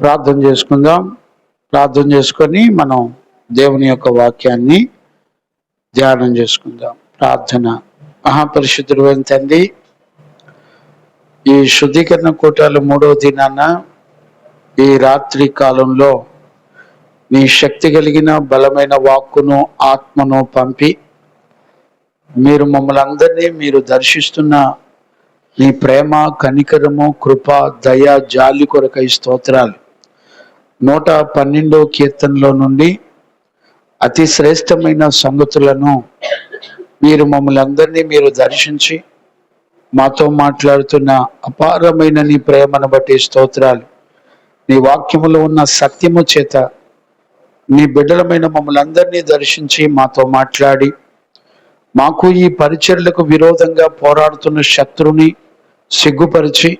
ప్రార్థన చేసుకుందాం. ప్రార్థన చేసుకొని మనం దేవుని యొక్క వాక్యాన్ని ధ్యానం చేసుకుందాం. ప్రార్థన. మహాపరిశుద్ధుడైన తండ్రి, ఈ శుద్ధీకరణ కూటాలు 3వ దినాన ఈ రాత్రి కాలంలో మీ శక్తి కలిగిన బలమైన వాక్కును ఆత్మను పంపి మీరు మమ్మల్ని అందరినీ మీరు దర్శిస్తున్న నీ ప్రేమ, కనికరము, కృప, దయ, జాలి కొరకై స్తోత్రాలు. 112వ కీర్తనలో నుండి అతి శ్రేష్టమైన సంగతులను మీరు మమ్మల్ని అందరినీ మీరు దర్శించి మాతో మాట్లాడుతున్న అపారమైన నీ ప్రేమను బట్టి స్తోత్రాలు. నీ వాక్యములో ఉన్న సత్యము చేత నీ బిడ్డలమైన మమ్మల్ని అందరినీ దర్శించి మాతో మాట్లాడి మాకు ఈ పరిచర్లకు విరోధంగా పోరాడుతున్న శత్రుని సిగ్గుపరిచి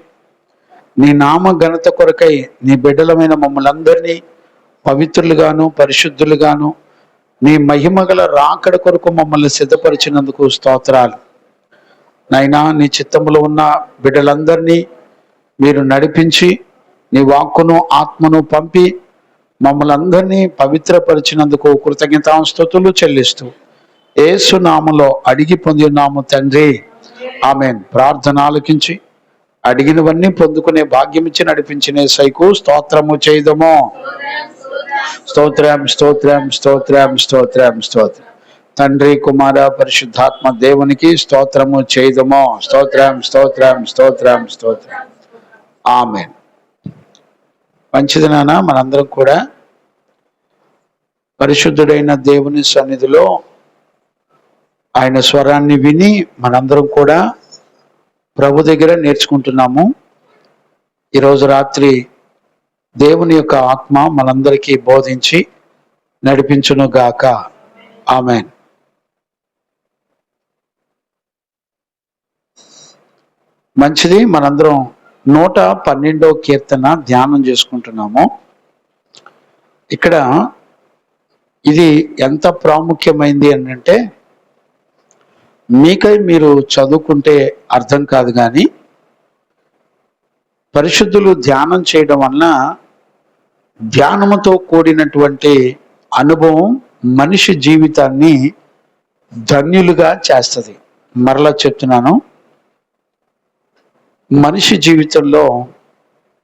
నీ నామ ఘనత కొరకై నీ బిడ్డలమైన మమ్మల్ని అందరినీ పవిత్రులుగాను పరిశుద్ధులుగాను నీ మహిమగల రాకడ కొరకు మమ్మల్ని సిద్ధపరిచినందుకు స్తోత్రాలు. నైనా నీ చిత్తములో ఉన్న బిడ్డలందరినీ మీరు నడిపించి నీ వాక్కును ఆత్మను పంపి మమ్మల్ని అందరినీ పవిత్రపరిచినందుకు కృతజ్ఞతాస్తుతులు చెల్లిస్తూ యేసు నామములో అడిగి పొంది ఉన్నాము తండ్రి, ఆమెన్. ప్రార్థన ఆలకించి అడిగినవన్నీ పొందుకునే భాగ్యం ఇచ్చి నడిపించిన యేసయ్యకు స్తోత్రము చేయదము. స్తోత్రం స్తోత్రం స్తోత్రం స్తోత్రం స్తోత్రం. తండ్రి, కుమార, పరిశుద్ధాత్మ దేవునికి స్తోత్రము చేయదము. స్తోత్రం స్తోత్రం స్తోత్రం స్తోత్రం. ఆమెన్. మంచిది నాన్న. మనందరం కూడా పరిశుద్ధుడైన దేవుని సన్నిధిలో ఆయన స్వరాన్ని విని మనందరం కూడా ప్రభు దగ్గర నేర్చుకుంటున్నాము. ఈరోజు రాత్రి దేవుని యొక్క ఆత్మ మనందరికీ బోధించి నడిపించును గాక. ఆమెన్. మంచిది. మనందరం 112వ కీర్తన ధ్యానం చేసుకుంటున్నాము. ఇక్కడ ఇది ఎంత ప్రాముఖ్యమైంది అంటే మీకై మీరు చదువుకుంటే అర్థం కాదు, కానీ పరిశుద్ధులు ధ్యానం చేయడం వలన ధ్యానముతో కూడినటువంటి అనుభవం మనిషి జీవితాన్ని ధన్యులుగా చేస్తుంది. మరలా చెప్తున్నాను, మనిషి జీవితంలో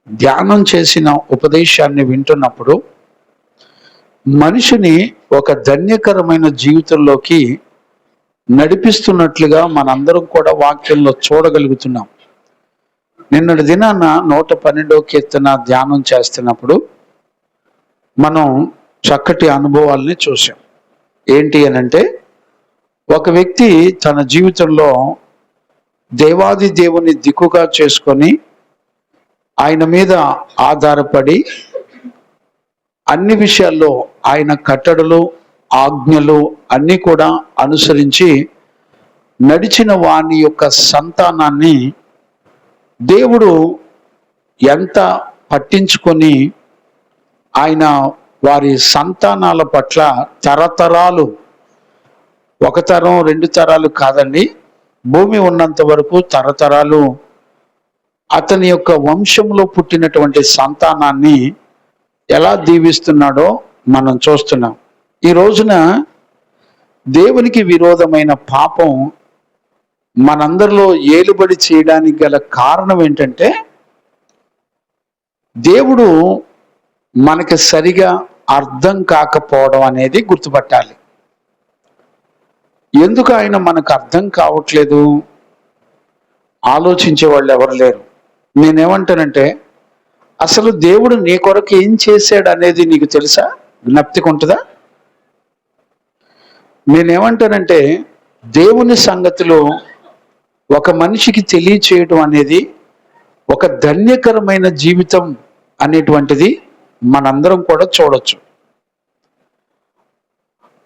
ధ్యానం చేసిన ఉపదేశాన్ని వింటున్నప్పుడు మనిషిని ఒక ధన్యకరమైన జీవితంలోకి నడిపిస్తున్నట్లుగా మనందరం కూడా వాక్యంలో చూడగలుగుతున్నాం. నిన్నటి దినాన 112వ కీర్తన ధ్యానం చేస్తున్నప్పుడు మనం చక్కటి అనుభవాల్ని చూసాం. ఏంటి అనంటే, ఒక వ్యక్తి తన జీవితంలో దేవాది దేవుని దిక్కుగా చేసుకొని ఆయన మీద ఆధారపడి అన్ని విషయాల్లో ఆయన కట్టడలు ఆజ్ఞలు అన్నీ కూడా అనుసరించి నడిచిన వాని యొక్క సంతానాన్ని దేవుడు ఎంత పట్టించుకొని ఆయన వారి సంతానాల పట్ల తరతరాలు, ఒక తరం 2 తరాలు కాదండి, భూమి ఉన్నంత వరకు తరతరాలు అతని యొక్క వంశంలో పుట్టినటువంటి సంతానాన్ని ఎలా దీవిస్తున్నాడో మనం చూస్తున్నాం. ఈ రోజున దేవునికి విరోధమైన పాపం మనందరిలో ఏలుబడి చేయడానికి గల కారణం ఏంటంటే, దేవుడు మనకి సరిగా అర్థం కాకపోవడం అనేది గుర్తుపట్టాలి. ఎందుకు ఆయన మనకు అర్థం కావట్లేదు ఆలోచించే వాళ్ళు ఎవరు లేరు. నేనేమంటానంటే, అసలు దేవుడు నీ కొరకు ఏం చేశాడు అనేది నీకు తెలుసా? జ్ఞప్తికి ఉంటుందా? నేనేమంటానంటే, దేవుని సంగతిలో ఒక మనిషికి తెలియచేయడం అనేది ఒక ధన్యకరమైన జీవితం అనేటువంటిది మనందరం కూడా చూడొచ్చు.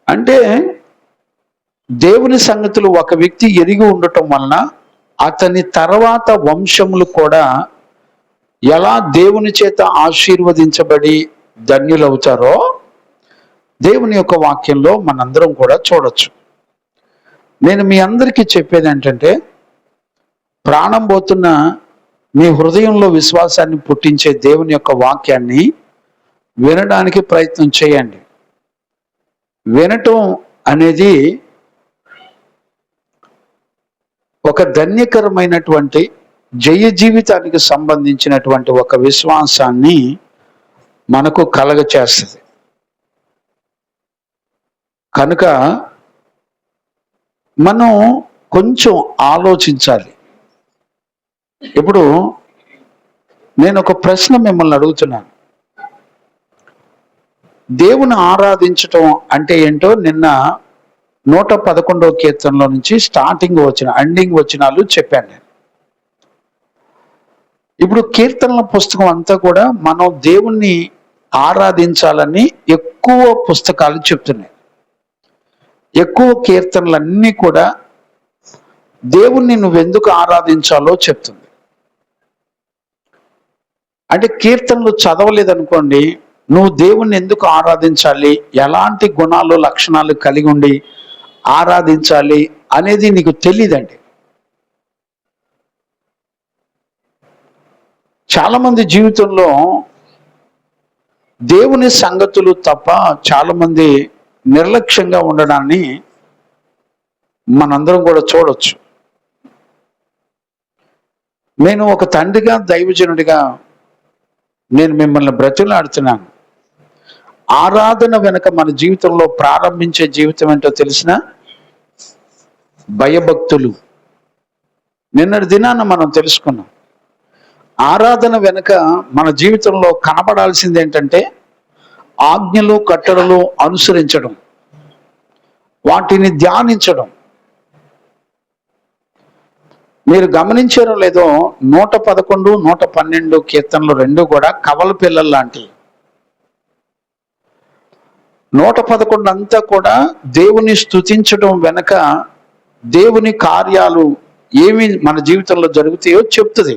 అంటే దేవుని సంగతులు ఒక వ్యక్తి ఎరిగి ఉండటం వలన అతని తర్వాత వంశములు కూడా ఎలా దేవుని చేత ఆశీర్వదించబడి ధన్యులవుతారో దేవుని యొక్క వాక్యంలో మనందరం కూడా చూడొచ్చు. నేను మీ అందరికీ చెప్పేది ఏంటంటే, ప్రాణం పోతున్న మీ హృదయంలో విశ్వాసాన్ని పుట్టించే దేవుని యొక్క వాక్యాన్ని వినడానికి ప్రయత్నం చేయండి. వినటం అనేది ఒక ధన్యకరమైనటువంటి జయ జీవితానికి సంబంధించినటువంటి ఒక విశ్వాసాన్ని మనకు కలగచేస్తుంది. కనుక మనం కొంచెం ఆలోచించాలి. ఇప్పుడు నేను ఒక ప్రశ్న మిమ్మల్ని అడుగుతున్నాను. దేవుని ఆరాధించటం అంటే ఏంటో నిన్న 111వ కీర్తనలో నుంచి ఎండింగ్ వచనాలు చెప్పాను నేను. ఇప్పుడు కీర్తనల పుస్తకం అంతా కూడా మనం దేవుణ్ణి ఆరాధించాలని ఎక్కువ పుస్తకాలు చెప్తున్నాయి. ఎక్కువ కీర్తనలన్నీ కూడా దేవుణ్ణి నువ్వెందుకు ఆరాధించాలో చెప్తుంది. అంటే కీర్తనలు చదవలేదనుకోండి, నువ్వు దేవుణ్ణి ఎందుకు ఆరాధించాలి, ఎలాంటి గుణాలు లక్షణాలు కలిగి ఉండి ఆరాధించాలి అనేది నీకు తెలియదండి. చాలా మంది జీవితంలో దేవుని సంగతులు తప్ప చాలా మంది నిర్లక్ష్యంగా ఉండడాన్ని మనందరం కూడా చూడొచ్చు. నేను ఒక తండ్రిగా, దైవజనుడిగా నేను మిమ్మల్ని బ్రతిమలాడుతున్నాను. ఆరాధన వెనక మన జీవితంలో ప్రారంభించే జీవితం ఏంటో తెలిసిన భయభక్తులు. నిన్నటి దినాన మనం తెలుసుకున్నాం. ఆరాధన వెనుక మన జీవితంలో కనపడాల్సింది ఏంటంటే ఆజ్ఞలు, కట్టడలు అనుసరించడం, వాటిని ధ్యానించడం. మీరు గమనించారో లేదో, 111, 112 కీర్తనలు రెండు కూడా కవల పిల్లలు లాంటివి. 111 అంతా కూడా దేవుని స్తుతించడం వెనక దేవుని కార్యాలు ఏమి మన జీవితంలో జరుగుతాయో చెప్తుంది.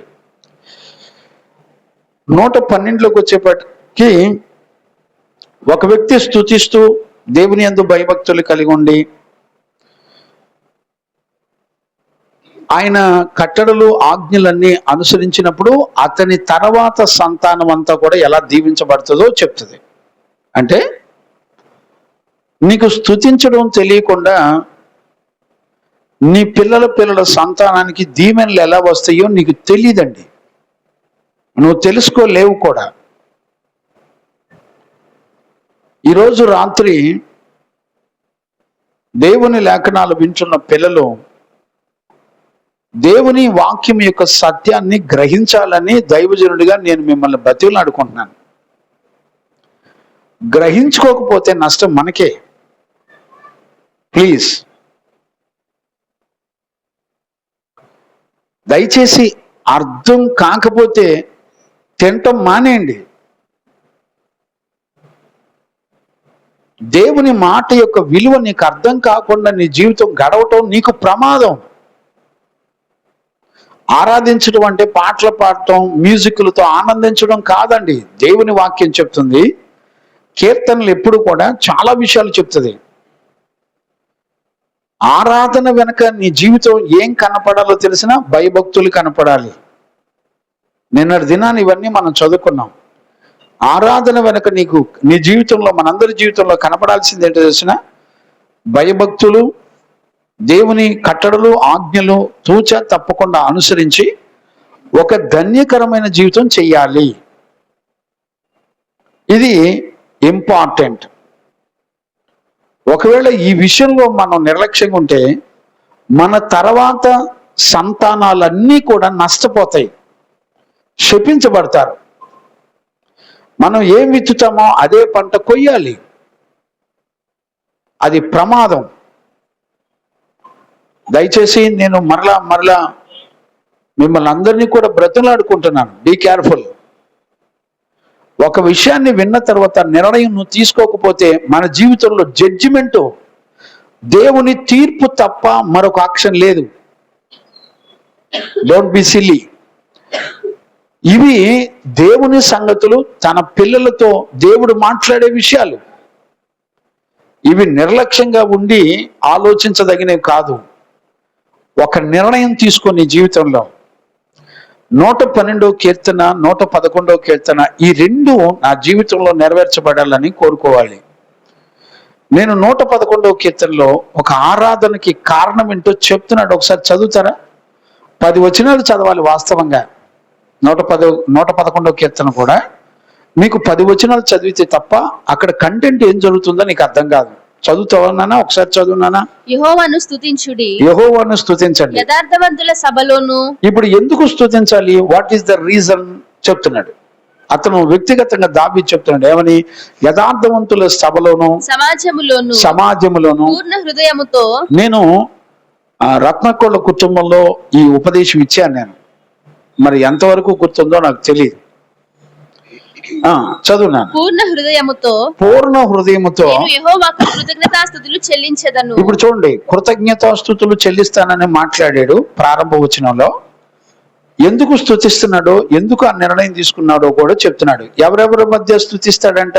112లోకి వచ్చేప్పటికీ ఒక వ్యక్తి స్తుతిస్తూ దేవుని యందు భయభక్తులు కలిగి ఉండి ఆయన కట్టడలు, ఆజ్ఞలన్నీ అనుసరించినప్పుడు అతని తర్వాత సంతానం అంతా కూడా ఎలా దీవించబడుతుందో చెప్తుంది. అంటే నీకు స్తుతించడం తెలియకుండా నీ పిల్లల సంతానానికి దీవెనలు ఎలా వస్తాయో నీకు తెలియదండి. నువ్వు తెలుసుకోలేవు కూడా. ఈరోజు రాత్రి దేవుని లేఖనాలు వింటున్న పిల్లలు దేవుని వాక్యం యొక్క సత్యాన్ని గ్రహించాలని దైవజనుడిగా నేను మిమ్మల్ని బతిమలాడుకుంటున్నాను. గ్రహించుకోకపోతే నష్టం మనకే. ప్లీజ్ దయచేసి అర్థం కాకపోతే తినటం మానేయండి. దేవుని మాట యొక్క విలువ నీకు అర్థం కాకుండా నీ జీవితం గడవటం నీకు ప్రమాదం. ఆరాధించడం అంటే పాటలు పాడటం, మ్యూజిక్లతో ఆనందించడం కాదండి. దేవుని వాక్యం చెప్తుంది. కీర్తనలు ఎప్పుడు కూడా చాలా విషయాలు చెప్తుంది. ఆరాధన వెనక నీ జీవితం ఏం కనపడాలో తెలిసినా భయభక్తులు కనపడాలి. నిన్నటి దినాన్ని ఇవన్నీ మనం చదువుకున్నాం. ఆరాధన వెనక నీ జీవితంలో, మనందరి జీవితంలో కనపడాల్సింది ఏంటో తెలిసిన భయభక్తులు, దేవుని కట్టడలు, ఆజ్ఞలు తూచ తప్పకుండా అనుసరించి ఒక ధన్యకరమైన జీవితం చెయ్యాలి. ఇది ఇంపార్టెంట్. ఒకవేళ ఈ విషయంలో మనం నిర్లక్ష్యంగా ఉంటే మన తర్వాత సంతానాలన్నీ కూడా నష్టపోతాయి, శపించబడతారు. మనం ఏం విత్తుతామో అదే పంట కొయ్యాలి. అది ప్రమాదం. దయచేసి నేను మరలా మిమ్మల్ని అందరినీ కూడా బ్రతిమలాడుకుంటున్నాను. Be careful. ఒక విషయాన్ని విన్న తర్వాత నిర్ణయం నువ్వు తీసుకోకపోతే మన జీవితంలో జడ్జిమెంటు, దేవుని తీర్పు తప్ప మరొక ఆప్షన్ లేదు. Don't be silly. ఇవి దేవుని సంగతులు, తన పిల్లలతో దేవుడు మాట్లాడే విషయాలు. ఇవి నిర్లక్ష్యంగా ఉండి ఆలోచించదగినవి కాదు. ఒక నిర్ణయం తీసుకొని జీవితంలో 112వ కీర్తన, 111వ కీర్తన, ఈ రెండు నా జీవితంలో నెరవేర్చబడాలని కోరుకోవాలి. నేను 111వ కీర్తనలో ఒక ఆరాధనకి కారణం ఏంటో చెప్తున్నాడు. ఒకసారి చదువుతారా? 10 వచనాలు చదవాలి. వాస్తవంగా 111వ కీర్తన కూడా మీకు 10 వచనాలు చదివితే తప్ప అక్కడ కంటెంట్ ఏం జరుగుతుందో నీకు అర్థం కాదు. చదువుతావన్నానా? ఒకసారి చదువునానా? యెహోవాను స్తుతించుడి, యెహోవాను స్తుతించండి. యథార్థవంతుల సభలోను. ఇప్పుడు ఎందుకు స్తుతించాలి? వాట్ ఈస్ ద రీజన్ చెప్తున్నాడు. అతను వ్యక్తిగతంగా దావీదు చెప్తున్నాడు ఏమని? యథార్థవంతుల సభలోను సమాజములోను పూర్ణ హృదయముతో. నేను రత్నకోళ్ళ కుటుంబంలో ఈ ఉపదేశం ఇచ్చాను నేను. మరి ఎంతవరకు గుర్తుందో నాకు తెలియదు. చదువున్నాను. పూర్ణ హృదయముతో యెహోవాకు కృతజ్ఞతాస్తుతులు చెల్లించెదను. ఇప్పుడు చూడండి, కృతజ్ఞతాస్తుతులు చెల్లిస్తానని మాట్లాడాడు ప్రారంభ వచనంలో. ఎందుకు స్తుతిస్తున్నాడో, ఎందుకు ఆ నిర్ణయం తీసుకున్నాడో కూడా చెప్తున్నాడు. ఎవరెవరి మధ్య స్తుతిస్తాడంట?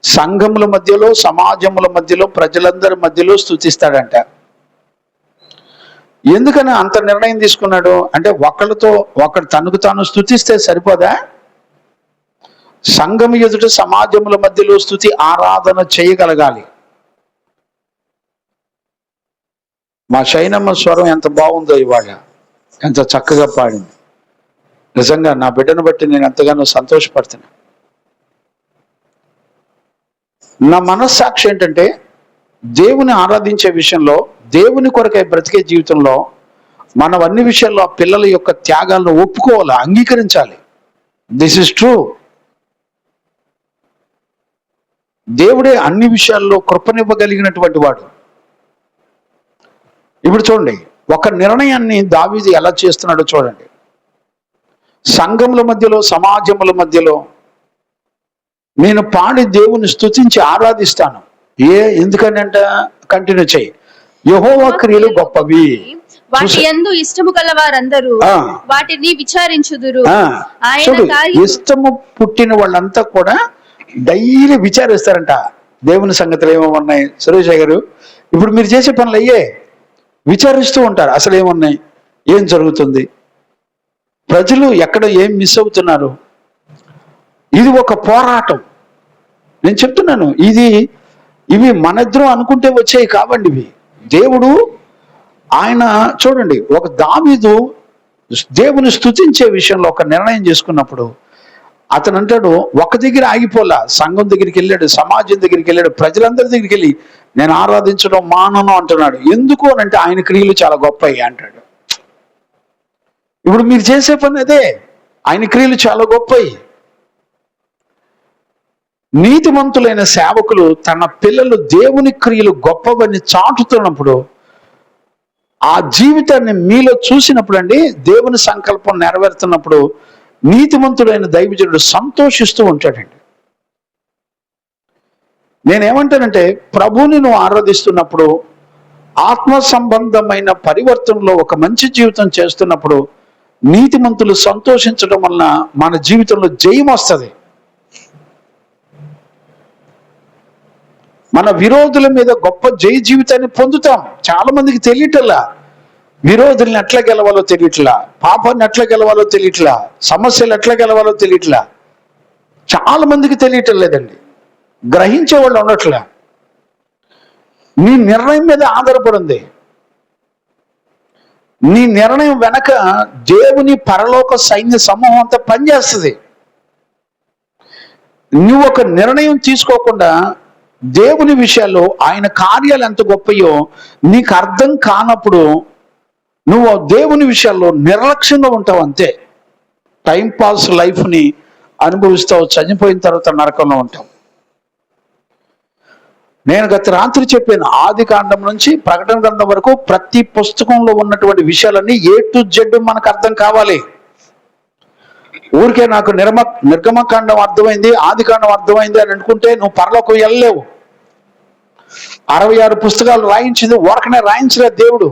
సంఘముల మధ్యలో, సమాజముల మధ్యలో, ప్రజలందరి మధ్యలో స్తుతిస్తాడంట. ఎందుకని అంత నిర్ణయం తీసుకున్నాడు అంటే, ఒకడు తనకు తాను స్తుతిస్తే సరిపోదా? సంఘం ఎదుట, సమాజముల మధ్యలో స్తుతి ఆరాధన చేయగలగాలి. మా శైనమ్మ స్వరం ఎంత బాగుందో ఇవాళ, ఎంత చక్కగా పాడింది. నిజంగా నా బిడ్డను బట్టి నేను ఎంతగానో సంతోషపడుతున్నా. నా మనస్సాక్షి ఏంటంటే, దేవుని ఆరాధించే విషయంలో, దేవుని కొరకై బ్రతికే జీవితంలో మనం అన్ని విషయాల్లో ఆ పిల్లల యొక్క త్యాగాలను ఒప్పుకోవాలి, అంగీకరించాలి. This is true. దేవుడే అన్ని విషయాల్లో కృపనివ్వగలిగినటువంటి వాడు. ఇప్పుడు చూడండి, ఒక నిర్ణయాన్ని దావీదు ఎలా చేస్తున్నాడో చూడండి. సంఘముల మధ్యలో, సమాజముల మధ్యలో నేను పాడి దేవుని స్తుతించి ఆరాధిస్తాను. ఎందుకనంట? కంటిన్యూ చేయి. యెహోవా క్రియలు గొప్పవి, వాటి యందు ఇష్టము గల వారందరూ వాటిని విచారించుదురు. ఇష్టము పుట్టిన వాళ్ళంతా కూడా డైలీ విచారిస్తారంట దేవుని సంగతులు ఏమేమున్నాయి. సురేష్ గారు, ఇప్పుడు మీరు చేసే పనులు అయ్యే విచారిస్తూ ఉంటారు. అసలు ఏమున్నాయి, ఏం జరుగుతుంది, ప్రజలు ఎక్కడ ఏం మిస్ అవుతున్నారు. ఇది ఒక పోరాటం. నేను చెప్తున్నాను, ఇవి మనిద్దరం అనుకుంటే వచ్చాయి కావండి. ఇవి దేవుడు ఆయన చూడండి, ఒక దావీదు దేవుని స్తుతించే విషయంలో ఒక నిర్ణయం చేసుకున్నప్పుడు అతను అంటాడు, ఒక దగ్గర ఆగిపోలా, సంఘం దగ్గరికి వెళ్ళాడు, సమాజం దగ్గరికి వెళ్ళాడు, ప్రజలందరి దగ్గరికి వెళ్ళి నేను ఆరాధించడం మానను అంటున్నాడు. ఎందుకు అని అంటే ఆయన క్రియలు చాలా గొప్పవి అంటాడు. ఇప్పుడు మీరు చేసే పని అదే, ఆయన క్రియలు చాలా గొప్పవి. నీతిమంతులైన సేవకులు తన పిల్లలు దేవుని క్రియలు గొప్పవని చాటుతున్నప్పుడు, ఆ జీవితాన్ని మీలో చూసినప్పుడు అండి, దేవుని సంకల్పం నెరవేరుతున్నప్పుడు నీతిమంతుడైన దైవజనుడు సంతోషిస్తూ ఉంటాడండి. నేనేమంటానంటే, ప్రభువుని నువ్వు ఆరాధిస్తున్నప్పుడు, ఆత్మ సంబంధమైన పరివర్తనలో ఒక మంచి జీవితం చేస్తున్నప్పుడు, నీతిమంతులు సంతోషించడం వలన మన జీవితంలో జయం వస్తుంది. మన విరోధుల మీద గొప్ప జయ జీవితాన్ని పొందుతాం. చాలా మందికి తెలియటల్లా, విరోధుల్ని ఎట్లా గెలవాలో తెలియట్లా, పాపాన్ని ఎట్లా గెలవాలో తెలియట్లా, సమస్యలు ఎట్లా గెలవాలో తెలియట్లా. చాలా మందికి తెలియటం లేదండి, గ్రహించే వాళ్ళు ఉండట్లా. నీ నిర్ణయం మీద ఆధారపడింది. నీ నిర్ణయం వెనక దేవుని పరలోక సైన్య సమూహం అంతా పనిచేస్తుంది. నువ్వు ఒక నిర్ణయం తీసుకోకుండా దేవుని విషయాల్లో ఆయన కార్యాలు ఎంత గొప్పయో నీకు అర్థం కానప్పుడు నువ్వు దేవుని విషయాల్లో నిర్లక్ష్యంగా ఉంటావు. అంతే, టైంపాస్ లైఫ్ని అనుభవిస్తావు. చనిపోయిన తర్వాత నరకంలో ఉంటావు. నేను గత రాత్రి చెప్పాను, ఆది కాండం నుంచి ప్రకటన గ్రంథం వరకు ప్రతి పుస్తకంలో ఉన్నటువంటి విషయాలన్నీ A to Z మనకు అర్థం కావాలి. ఊరికే నాకు నిర్గమకాండం అర్థమైంది, ఆది కాండం అర్థమైంది అని అనుకుంటే నువ్వు పరలోకం వెళ్ళలేవు. 66 పుస్తకాలు రాయించింది ఊరకనే రాయించలే దేవుడు.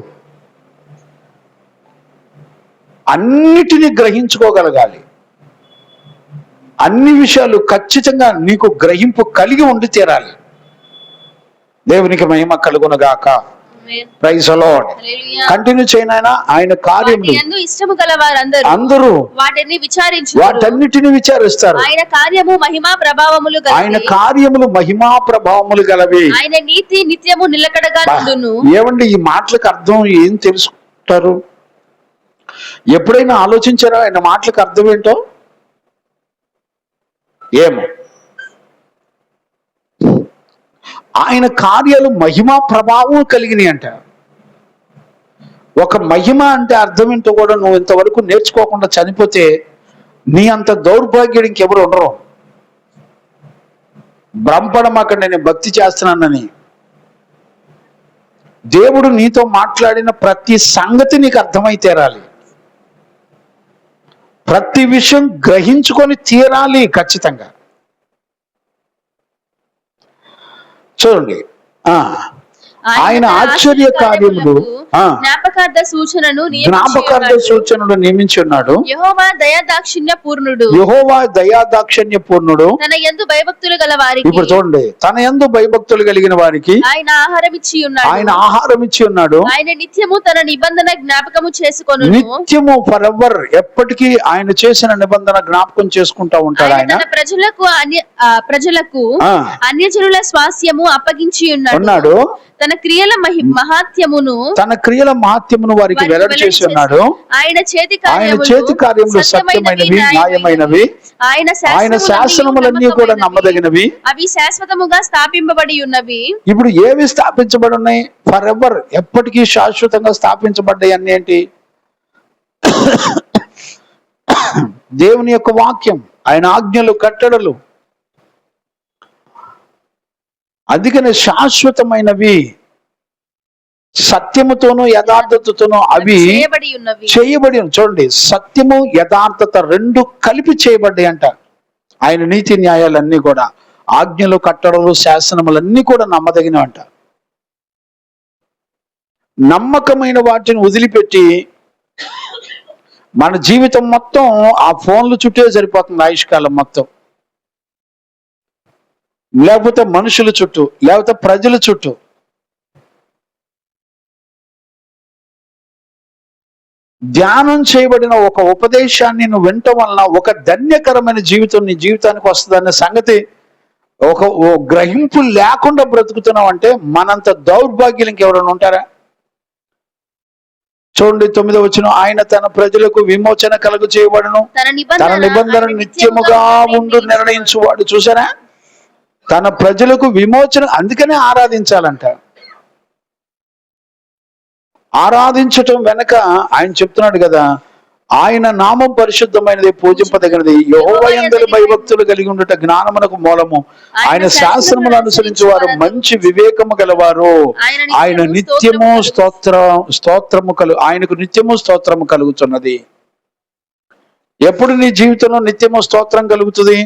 అన్నిటినీ గ్రహించుకోగలగాలి. అన్ని విషయాలు ఖచ్చితంగా నీకు గ్రహింపు కలిగి ఉండి తీరాలి. దేవునికి మహిమ కలుగునుగాక. Praise the lord. Hallelujah. Continue చేయనైనా ఆయన వాటి కార్యములు యందు ఇష్టము గల వారందరూ అందరూ వాటిని విచారించు. వాటన్నిటిని విచారిస్తారు. ఆయన కార్యము మహిమా ప్రభావములు ఆయన గలవి. కార్యములు మహిమా ప్రభావములు గలవి. ఆయన నీతి నిత్యము నిలకడగా నుండును. ఏమండి ఈ మాటలకు అర్థం ఏం తెలుసుకుంటారు? ఎప్పుడైనా ఆలోచించారా ఆయన మాటలకు అర్థం ఏంటో? ఏమో. ఆయన కార్యాలు మహిమా ప్రభావం కలిగినాయి అంట. ఒక మహిమ అంటే అర్థం ఏంటో కూడా నువ్వు ఇంతవరకు నేర్చుకోకుండా చనిపోతే నీ అంత దౌర్భాగ్యుడు ఇంకెవరు ఉండరు. భ్రమపడం అక్కడ నేను భక్తి చేస్తున్నానని. దేవుడు నీతో మాట్లాడిన ప్రతి సంగతి నీకు అర్థమై తీరాలి. ప్రతి విషయం గ్రహించుకొని తీరాలి ఖచ్చితంగా. చూడండి, ఆయన ఆశ్చర్య కార్యములు జ్ఞాపకార్థ సూచనను నియమించి ఉన్నాడు. యెహోవా దయాదాక్షిణ్య పూర్ణుడు. యెహోవా దయాదాక్షిణ్య పూర్ణుడు. తన యందు భయభక్తులు గల వారికి. ఇప్పుడు చూడండి, తన యందు భయభక్తులు కలిగిన వారికి ఆయన ఆహారం ఇచ్చి ఉన్నాడు. ఆయన ఆహారం ఇచ్చి ఉన్నాడు. ఆయన నిత్యము తన నిబంధన జ్ఞాపకము చేసుకొనును. నిత్యము ఫర్ ఎవర్ ఎప్పటికీ ఆయన చేసిన నిబంధన జ్ఞాపకం చేసుకుంటా ఉంటాడు. ఆయన తన ప్రజలకు అన్యజనుల స్వాస్యము అప్పగించి ఉన్నాడు. తన క్రియల మహాత్యమును వారికి వెల్లడి చేసి ఉన్నాడు. ఆయన చేతి కార్యములు సత్యమైనవి, న్యాయమైనవి. ఆయన శాసనములన్నీ కూడా నమ్మదగినవి. అవి శాశ్వతముగా స్థాపింపబడి ఉన్నవి. ఇప్పుడు ఏవి స్థాపించబడి ఉన్నాయి? ఫర్ ఎవర్ ఎప్పటికీ శాశ్వతంగా స్థాపించబడ్డాయి అన్ని ఏంటి? దేవుని యొక్క వాక్యం, ఆయన ఆజ్ఞలు, కట్టడలు. అందుకనే శాశ్వతమైనవి, సత్యముతోనూ యథార్థతతోనూ అవి చేయబడి. చూడండి, సత్యము యథార్థత రెండు కలిపి చేయబడ్డాయి అంట. ఆయన నీతి న్యాయాలన్నీ కూడా, ఆజ్ఞలు, కట్టడలు, శాసనములన్నీ కూడా నమ్మదగినవి అంట. నమ్మకమైన వాటిని వదిలిపెట్టి మన జీవితం మొత్తం ఆ ఫోన్లు చుట్టే సరిపోతుంది. ఆయుష్కాలం మొత్తం, లేకపోతే మనుషుల చుట్టూ, లేకపోతే ప్రజల చుట్టూ. ధ్యానం చేయబడిన ఒక ఉపదేశాన్ని నువ్వు వినటం వలన ఒక ధన్యకరమైన జీవితం నీ జీవితానికి వస్తుందనే సంగతి ఒక గ్రహింపు లేకుండా బ్రతుకుతున్నావు అంటే మనంత దౌర్భాగ్యం ఇంకెవరైనా ఉంటారా? చూడండి, 9వ వచనం, ఆయన తన ప్రజలకు విమోచన కలుగు చేయబడును. తన నిబంధన నిత్యముగా ఉండు నిర్ణయించువాడు. చూసారా, తన ప్రజలకు విమోచన. అందుకనే ఆరాధించాలంట. ఆరాధించటం వెనక ఆయన చెప్తున్నాడు కదా, ఆయన నామం పరిశుద్ధమైనది, పూజింపదగినది. యెహోవా యందు భయభక్తులు కలిగి ఉండుట జ్ఞానమునకు మూలము. ఆయన శాస్త్రములు అనుసరించి వారు మంచి వివేకము గలవారు. ఆయన నిత్యము ఆయనకు నిత్యము స్తోత్రము కలుగుతున్నది. ఎప్పుడు నీ జీవితంలో నిత్యము స్తోత్రం కలుగుతుంది?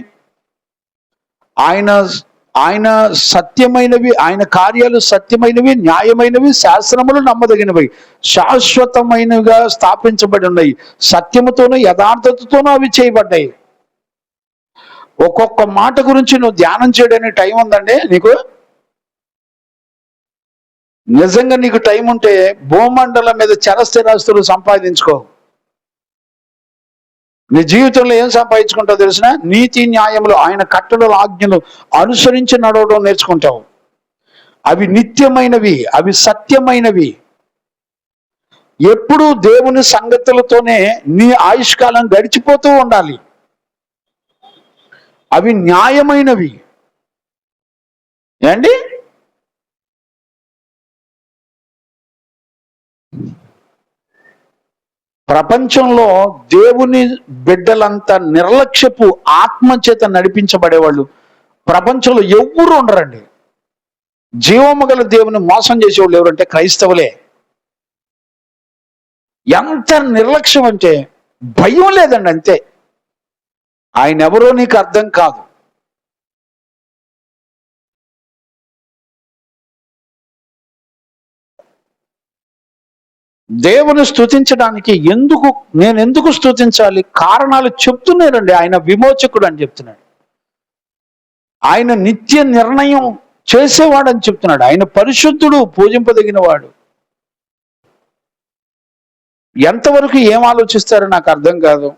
ఆయన సత్యమైనవి, ఆయన కార్యాలు సత్యమైనవి, న్యాయమైనవి, శాస్త్రములు నమ్మదగినవి, శాశ్వతమైనవిగా స్థాపించబడి ఉన్నాయి. సత్యముతోనూ యథార్థతతోనూ అవి చేయబడ్డాయి. ఒక్కొక్క మాట గురించి నువ్వు ధ్యానం చేయడానికి టైం ఉందండి నీకు? నిజంగా నీకు టైం ఉంటే భూమండలం మీద చరస్థిరాస్తులు సంపాదించుకో. నీ జీవితంలో ఏం సంపాదించుకుంటావు తెలిసిన? నీతి న్యాయములు, ఆయన కట్టడల ఆజ్ఞలు అనుసరించి నడవడం నేర్చుకుంటావు. అవి నిత్యమైనవి, అవి సత్యమైనవి. ఎప్పుడూ దేవుని సంగతులతోనే నీ ఆయుష్కాలం గడిచిపోతూ ఉండాలి. అవి న్యాయమైనవి. ఏండి? ప్రపంచంలో దేవుని బిడ్డలంతా నిర్లక్ష్యపు ఆత్మచేత నడిపించబడేవాళ్ళు ప్రపంచంలో ఎవ్వరూ ఉండరండి. జీవము గల దేవుని మోసం చేసేవాళ్ళు ఎవరంటే క్రైస్తవులే. ఎంత నిర్లక్ష్యం అంటే భయం లేదండి, అంతే. ఆయన ఎవరో నీకు అర్థం కాదు. దేవుని స్తుతించడానికి నేను ఎందుకు స్తుతించాలి? కారణాలు చెప్తున్నారండి. ఆయన విమోచకుడు అని చెప్తున్నాడు. ఆయన నిత్య నిర్ణయం చేసేవాడు అని చెప్తున్నాడు. ఆయన పరిశుద్ధుడు, పూజింపదగిన వాడు. ఎంతవరకు ఏం ఆలోచిస్తారో నాకు అర్థం కాదు.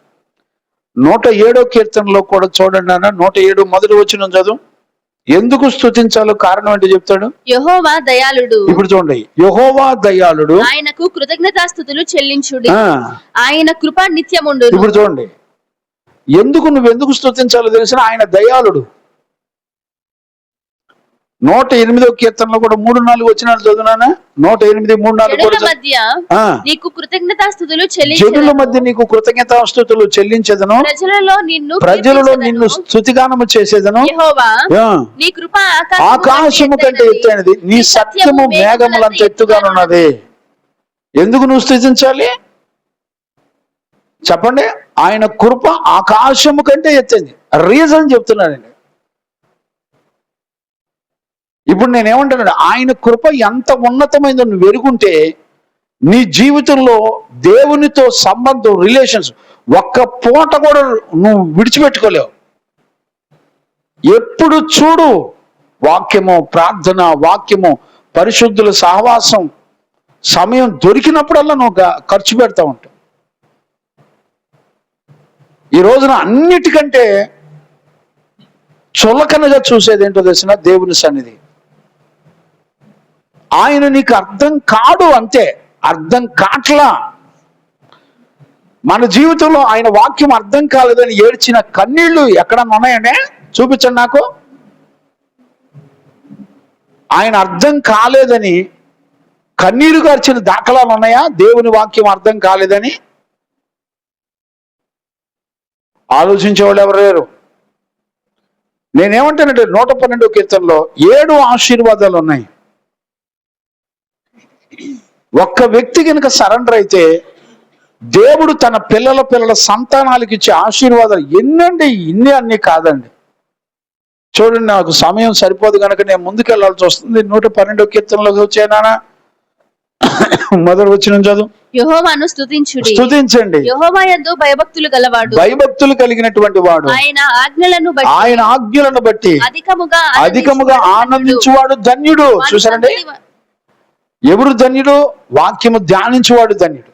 107 కీర్తనలో కూడా చూడండి అన్న, 107 మొదటి వచనం చదువు. ఎందుకు స్తుతించాలో కారణం అంటే చెప్తాడు. యెహోవా దయాళుడు. ఇప్పుడు చూడండి, యెహోవా దయాళుడు, ఆయనకు కృతజ్ఞతాస్తుతులు చెల్లించుడి, ఆ, ఆయన కృప నిత్యముండును. ఇప్పుడు చూడండి, నువ్వెందుకు స్తుతించాలో తెలిసిన ఆయన దయాళుడు. 108 కీర్తనలో కూడా 3-4 వచనాలు చదువునానా. 108, 3-4 జనుల కూడా మధ్య ఆ, నీకు కృతజ్ఞతాస్తుతులు జనుల చెల్లించెదను. మధ్య నీకు కృతజ్ఞతాస్తుతులు చెల్లించదను, ప్రజలలో నిన్ను ప్రజలలో నిన్ను కీర్తించెదను. స్తుతిగానము చేసేదను. యెహోవా, ఆ, నీ కృప ఆకాశము కంటే ఎత్తైనది, నీ సత్యము మేఘములంత ఎత్తుగానున్నది. ఎందుకు నువ్వు స్తుతించాలి చెప్పండి. ఆయన కృప ఆకాశము కంటే ఎత్తైంది. రీజన్ చెప్తున్నానండి. ఇప్పుడు నేనేమంటానంటే, ఆయన కృప ఎంత ఉన్నతమైందో నువ్వు ఎరుగుంటే నీ జీవితంలో దేవునితో సంబంధం, రిలేషన్స్ ఒక్క పూట కూడా నువ్వు విడిచిపెట్టుకోలేవు. ఎప్పుడు చూడు వాక్యము, ప్రార్థన, వాక్యము, పరిశుద్ధుల సహవాసం, సమయం దొరికినప్పుడల్లా నువ్వు ఖర్చు పెడతా ఉంటావు. ఈ రోజున అన్నిటికంటే చులకనగా చూసేది ఏంటో తెలిసిన, దేవుని సన్నిధి. ఆయన నీకు అర్థం కాడు, అంతే, అర్థం కాట్లా. మన జీవితంలో ఆయన వాక్యం అర్థం కాలేదని ఏడ్చిన కన్నీళ్లు ఎక్కడన్నా ఉన్నాయండి? చూపించండి నాకు. ఆయన అర్థం కాలేదని కన్నీరు గార్చిన దాఖలాలు ఉన్నాయా? దేవుని వాక్యం అర్థం కాలేదని ఆలోచించే వాళ్ళు ఎవరు లేరు. నేనేమంటానంటే 112 కీర్తనలో 7 ఆశీర్వాదాలు ఉన్నాయి. ఒక్క వ్యక్తి కనుక సరెండర్ అయితే దేవుడు తన పిల్లల సంతానాలకు ఇచ్చే ఆశీర్వాదాలు ఎన్నండి, ఇన్ని అన్ని కాదండి. చూడండి, నాకు సమయం సరిపోదు కనుక నేను ముందుకెళ్లాల్సి వస్తుంది. 112 కీర్తనలోకి వచ్చానా, మొదటి వచనం చదువు. యెహోవాను స్తుతించుడి, స్తుతించండి, యెహోవా యందు భయభక్తులు గలవాడు, భయభక్తులు కలిగినటువంటి వాడు, ఆయన ఆజ్ఞలను బట్టి అధికముగా ఆనందించువాడు ధన్యుడు. చూసారండి, ఎవరు ధన్యుడు? వాక్యము ధ్యానించువాడు ధన్యుడు,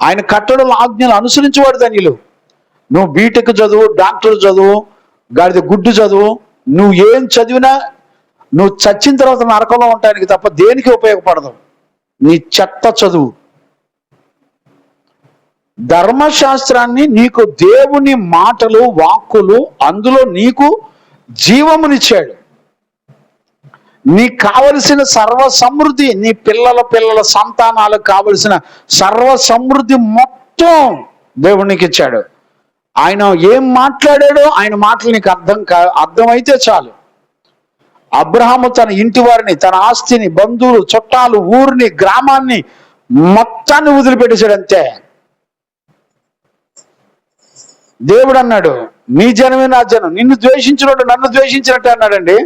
ఆయన కట్టడలు, ఆజ్ఞలు అనుసరించేవాడు ధన్యులు. నువ్వు బీటెక్ చదువు, డాక్టర్ చదువు, గాడిద గుడ్డు చదువు, నువ్వు ఏం చదివినా నువ్వు చచ్చిన తర్వాత నరకంలో ఉండడానికి తప్ప దేనికి ఉపయోగపడదు. నీ చెత్త చదువు. ధర్మశాస్త్రాన్ని, నీకు దేవుని మాటలు, వాక్కులు, అందులో నీకు జీవమునిచ్చాడు. నీకు కావలసిన సర్వ సమృద్ధి, నీ పిల్లల సంతానాలకు కావలసిన సర్వ సమృద్ధి మొత్తం దేవునికి ఇచ్చాడు. ఆయన ఏం మాట్లాడాడో ఆయన మాటలు నీకు అర్థమైతే చాలు. అబ్రహాము తన ఇంటి వారిని, తన ఆస్తిని, బంధువులు, చుట్టాలు, ఊరిని, గ్రామాన్ని మొత్తాన్ని వదిలిపెట్టేశాడు అంతే. దేవుడు అన్నాడు, నీ జనమే నా జనం, నిన్ను ద్వేషించినట్టు నన్ను ద్వేషించినట్టు అన్నాడండి.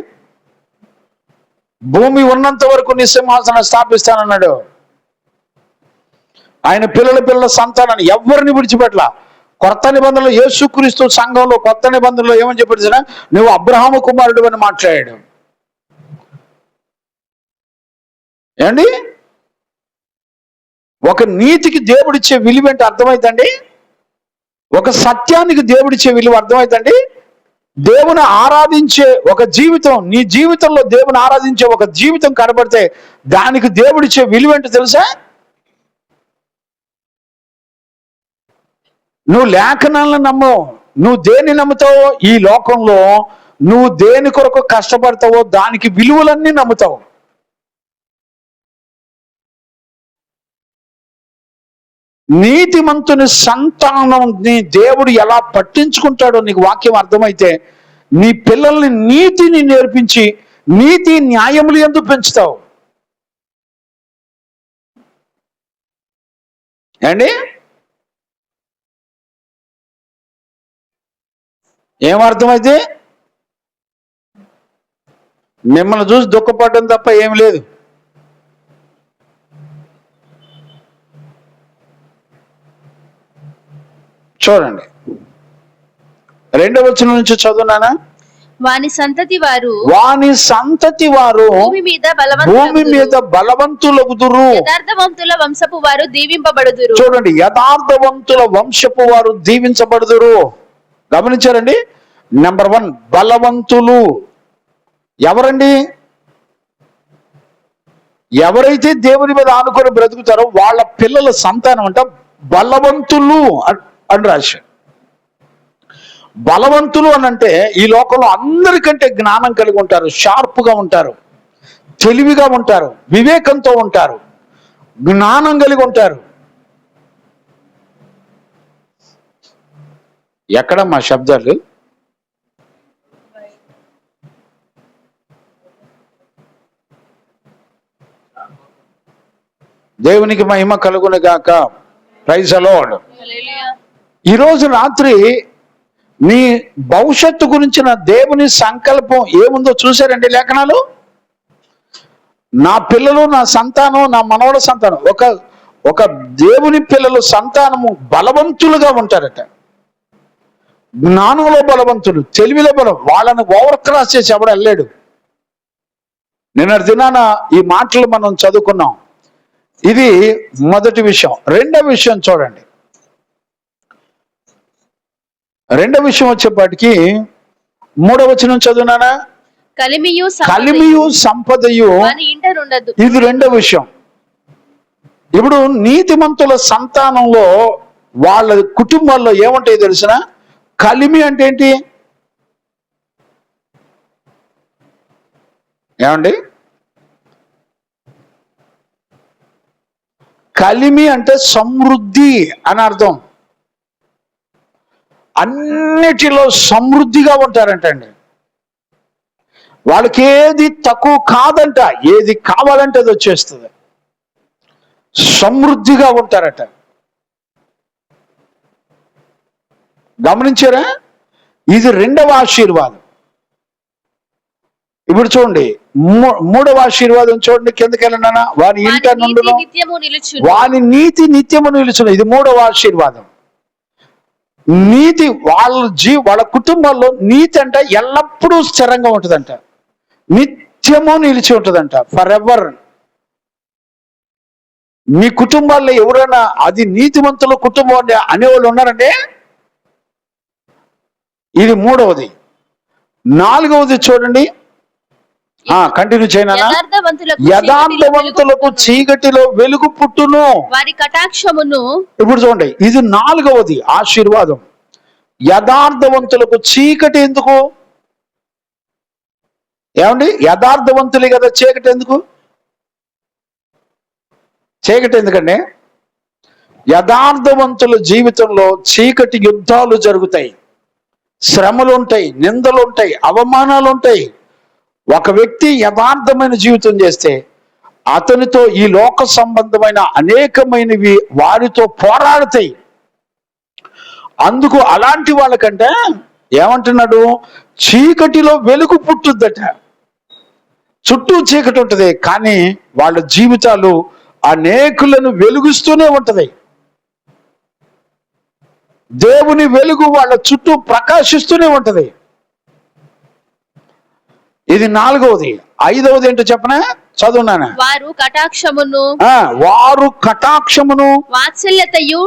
భూమి ఉన్నంత వరకు నీ సింహాసనం స్థాపిస్తానన్నాడు. ఆయన పిల్లల సంతానాన్ని ఎవరిని విడిచిపెట్టలా. కొత్త నిబంధనలో యేసుక్రీస్తు సంఘంలో కొత్త నిబంధనలో ఏమని చెప్పాడు? నువ్వు అబ్రహాము కుమారుడు అని మాట్లాడాడు. ఏండి, ఒక నీతికి దేవుడిచ్చే విలువ ఏంటి అర్థమైందండి? ఒక సత్యానికి దేవుడిచ్చే విలువ అర్థమైందండి? దేవుని ఆరాధించే ఒక జీవితం, నీ జీవితంలో దేవుని ఆరాధించే ఒక జీవితం కనబడితే దానికి దేవుడిచ్చే విలువ ఏంటో తెలుసా? నువ్వు లేఖనాలను నమ్మవు. నువ్వు దేన్ని నమ్ముతావో, ఈ లోకంలో నువ్వు దేని కొరకు కష్టపడతావో దానికి విలువలన్నీ నమ్ముతావు. నీతిమంతుని సంతానాన్ని దేవుడు ఎలా పట్టించుకుంటాడో నీకు వాక్యం అర్థమైతే నీ పిల్లల్ని నీతిని నేర్పించి నీతి న్యాయములు యందు పెంచుతావు. ఏండి, ఏమర్థమైతే? మిమ్మల్ని చూసి దుఃఖపడడం తప్ప ఏమి లేదు. చూడండి, 2వ వచనం నుంచి చదువునానా. వాని సంతతి వారు భూమి మీద బలవంతులగుదురు. యథార్థవంతుల వంశపు వారు దీవింపబడుదురు. చూడండి, యథార్థవంతుల వంశపు వారు దీవించబడుదురు. గమనించారండి? నెంబర్ 1, బలవంతులు. ఎవరండి? ఎవరైతే దేవుని మీద ఆనుకొని బ్రతుకుతారో వాళ్ళ పిల్లల సంతానం అంట బలవంతులు అని రాశారు. బలవంతులు అని అంటే ఈ లోకంలో అందరికంటే జ్ఞానం కలిగి ఉంటారు, షార్ప్గా ఉంటారు, తెలివిగా ఉంటారు, వివేకంతో ఉంటారు, జ్ఞానం కలిగి ఉంటారు. ఎక్కడ మా శబ్దాలు? దేవునికి మహిమ కలుగును గాక. Praise the Lord. ఈరోజు రాత్రి నీ భవిష్యత్తు గురించిన దేవుని సంకల్పం ఏముందో చూశారండి లేఖనాలు? నా పిల్లలు, నా సంతానం, నా మనవల సంతానం, ఒక దేవుని పిల్లలు సంతానము బలవంతులుగా ఉంటారట. జ్ఞానంలో బలవంతులు, తెలివిలో బలం. వాళ్ళని ఓవర్ క్రాస్ చేసి ఎవడు వెళ్ళాడు. నిన్నటి దినాన ఈ మాటలు మనం చదువుకున్నాం. ఇది మొదటి విషయం. రెండవ విషయం చూడండి. రెండవ విషయం వచ్చేపాటికి 3వ వచనం చదువునానా? కలిమియు సంపదయు. ఇది రెండవ విషయం. ఇప్పుడు నీతిమంతుల సంతానంలో వాళ్ళ కుటుంబాల్లో ఏముంటాయి తెలిసిన? కలిమి అంటే ఏంటి ఏమండి? కలిమి అంటే సమృద్ధి అని అర్థం. అన్నిటిలో సమృద్ధిగా ఉంటారంటండి. వాళ్ళకి ఏది తక్కువ కాదంట, ఏది కావాలంటే అది వచ్చేస్తుంది. సమృద్ధిగా ఉంటారట. గమనించారా? ఇది రెండవ ఆశీర్వాదం. ఇప్పుడు చూడండి, 3వ ఆశీర్వాదం చూడండి, కిందకి వెళ్ళినా. వాని ఇంట నుండును వాని నీతి నిత్యము నిలుచును. ఇది 3వ ఆశీర్వాదం. నీతి వాళ్ళ కుటుంబాల్లో నీతి అంట ఎల్లప్పుడూ స్థిరంగా ఉంటుందంట, నిత్యము నిలిచి ఉంటుందంట, ఫర్ ఎవర్. మీ కుటుంబాల్లో ఎవరైనా అది నీతిమంతుల కుటుంబం అనేవాళ్ళు ఉన్నారంటే ఇది 3వది. 4వది చూడండి, కంటిన్యూ చేయనా? యథార్థవంతులకు చీకటిలో వెలుగు పుట్టును, వారి కటాక్షమును. ఇప్పుడు చూడండి, ఇది 4వది ఆశీర్వాదం. యథార్థవంతులకు చీకటి ఎందుకు? ఏమండి? యథార్థవంతులే కదా. చీకటి ఎందుకు? చీకటి ఎందుకండి? యథార్థవంతుల జీవితంలో చీకటి యుద్ధాలు జరుగుతాయి, శ్రమలు ఉంటాయి, నిందలు ఉంటాయి, అవమానాలు ఉంటాయి. ఒక వ్యక్తి యథార్థమైన జీవితం చేస్తే అతనితో ఈ లోక సంబంధమైన అనేకమైనవి వారితో పోరాడతాయి. అందుకు అలాంటి వాళ్ళకంటే ఏమంటున్నాడు? చీకటిలో వెలుగు పుట్టుద్దట. చుట్టూ చీకటి ఉంటుంది, కానీ వాళ్ళ జీవితాలు అనేకులను వెలుగుస్తూనే ఉంటది. దేవుని వెలుగు వాళ్ళ చుట్టూ ప్రకాశిస్తూనే ఉంటది. ఇది 4వది. 5వది ఏంటో చెప్పనా? చదువునానా? వారు కటాక్షమును వాత్సల్యతయు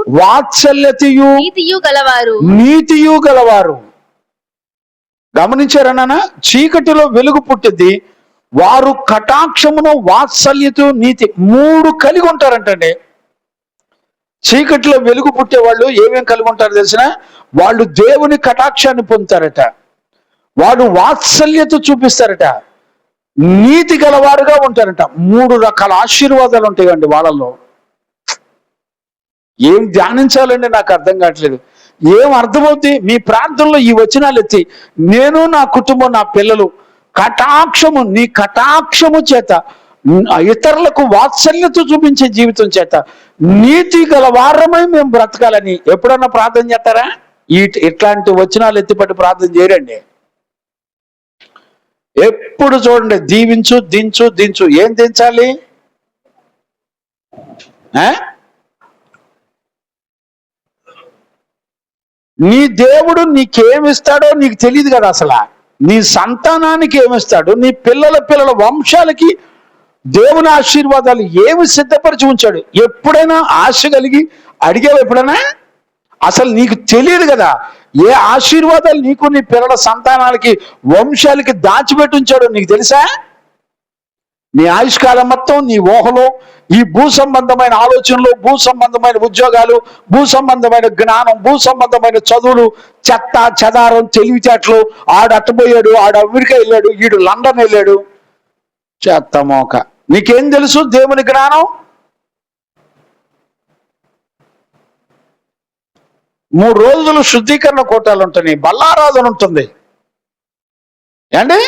నీతియు గలవారు. గమనించారన్నా? చీకటిలో వెలుగు పుట్టింది. వారు కటాక్షమును, వాత్సల్యత, నీతి 3 కలిగి ఉంటారంటే. చీకటిలో వెలుగు పుట్టే వాళ్ళు ఏమేం కలిగి ఉంటారో తెలిసిన? వాళ్ళు దేవుని కటాక్షాన్ని పొందుతారట, వాడు వాత్సల్యత చూపిస్తారట, నీతి గలవారుగా ఉంటారట. 3 రకాల ఆశీర్వాదాలు ఉంటాయండి వాళ్ళలో. ఏం ధ్యానించాలండి నాకు అర్థం కావట్లేదు. ఏం అర్థమవుతుంది? మీ ప్రాంతంలో ఈ వచనాలు ఎత్తి, నేను, నా కుటుంబం, నా పిల్లలు కటాక్షము, నీ కటాక్షము చేత ఇతరులకు వాత్సల్యత చూపించే జీవితం చేత నీతి గలవారమై మేము బ్రతకాలని ఎప్పుడన్నా ప్రార్థన చేస్తారా? ఇట్లాంటి వచనాలు ఎత్తిపట్టి ప్రార్థన చేయరండి. ఎప్పుడు చూడండి, దీవించు, దించు, దించు. ఏం దించాలి? నీ దేవుడు నీకేమిస్తాడో నీకు తెలియదు కదా అసలు. నీ సంతానానికి ఏమిస్తాడు, నీ పిల్లల పిల్లల వంశాలకి దేవుని ఆశీర్వాదాలు ఏమి సిద్ధపరిచి ఉంచాడు. ఎప్పుడైనా ఆశ కలిగి అడిగావు? ఎప్పుడైనా? అసలు నీకు తెలియదు కదా ఏ ఆశీర్వాదాలు నీకు నీ పిల్లల సంతానాలకి వంశాలకి దాచిపెట్టి ఉంచాడో నీకు తెలుసా? నీ ఆయుష్కాలం మొత్తం నీ ఊహలో ఈ భూ సంబంధమైన ఆలోచనలు, భూ సంబంధమైన ఉద్యోగాలు, భూ సంబంధమైన జ్ఞానం, భూ సంబంధమైన చదువులు, చెత్త చెదారం, తెలివితేటలు, ఆడు అట్టబోయాడు, ఆడు అమెరికా వెళ్ళాడు, ఈడు లండన్ వెళ్ళాడు, చెత్త మోక. నీకేం తెలుసు దేవుని జ్ఞానం? 3 రోజులు శుద్ధీకరణ కోటాలు ఉంటాయి, బల్లారాధన ఉంటుంది. ఏండి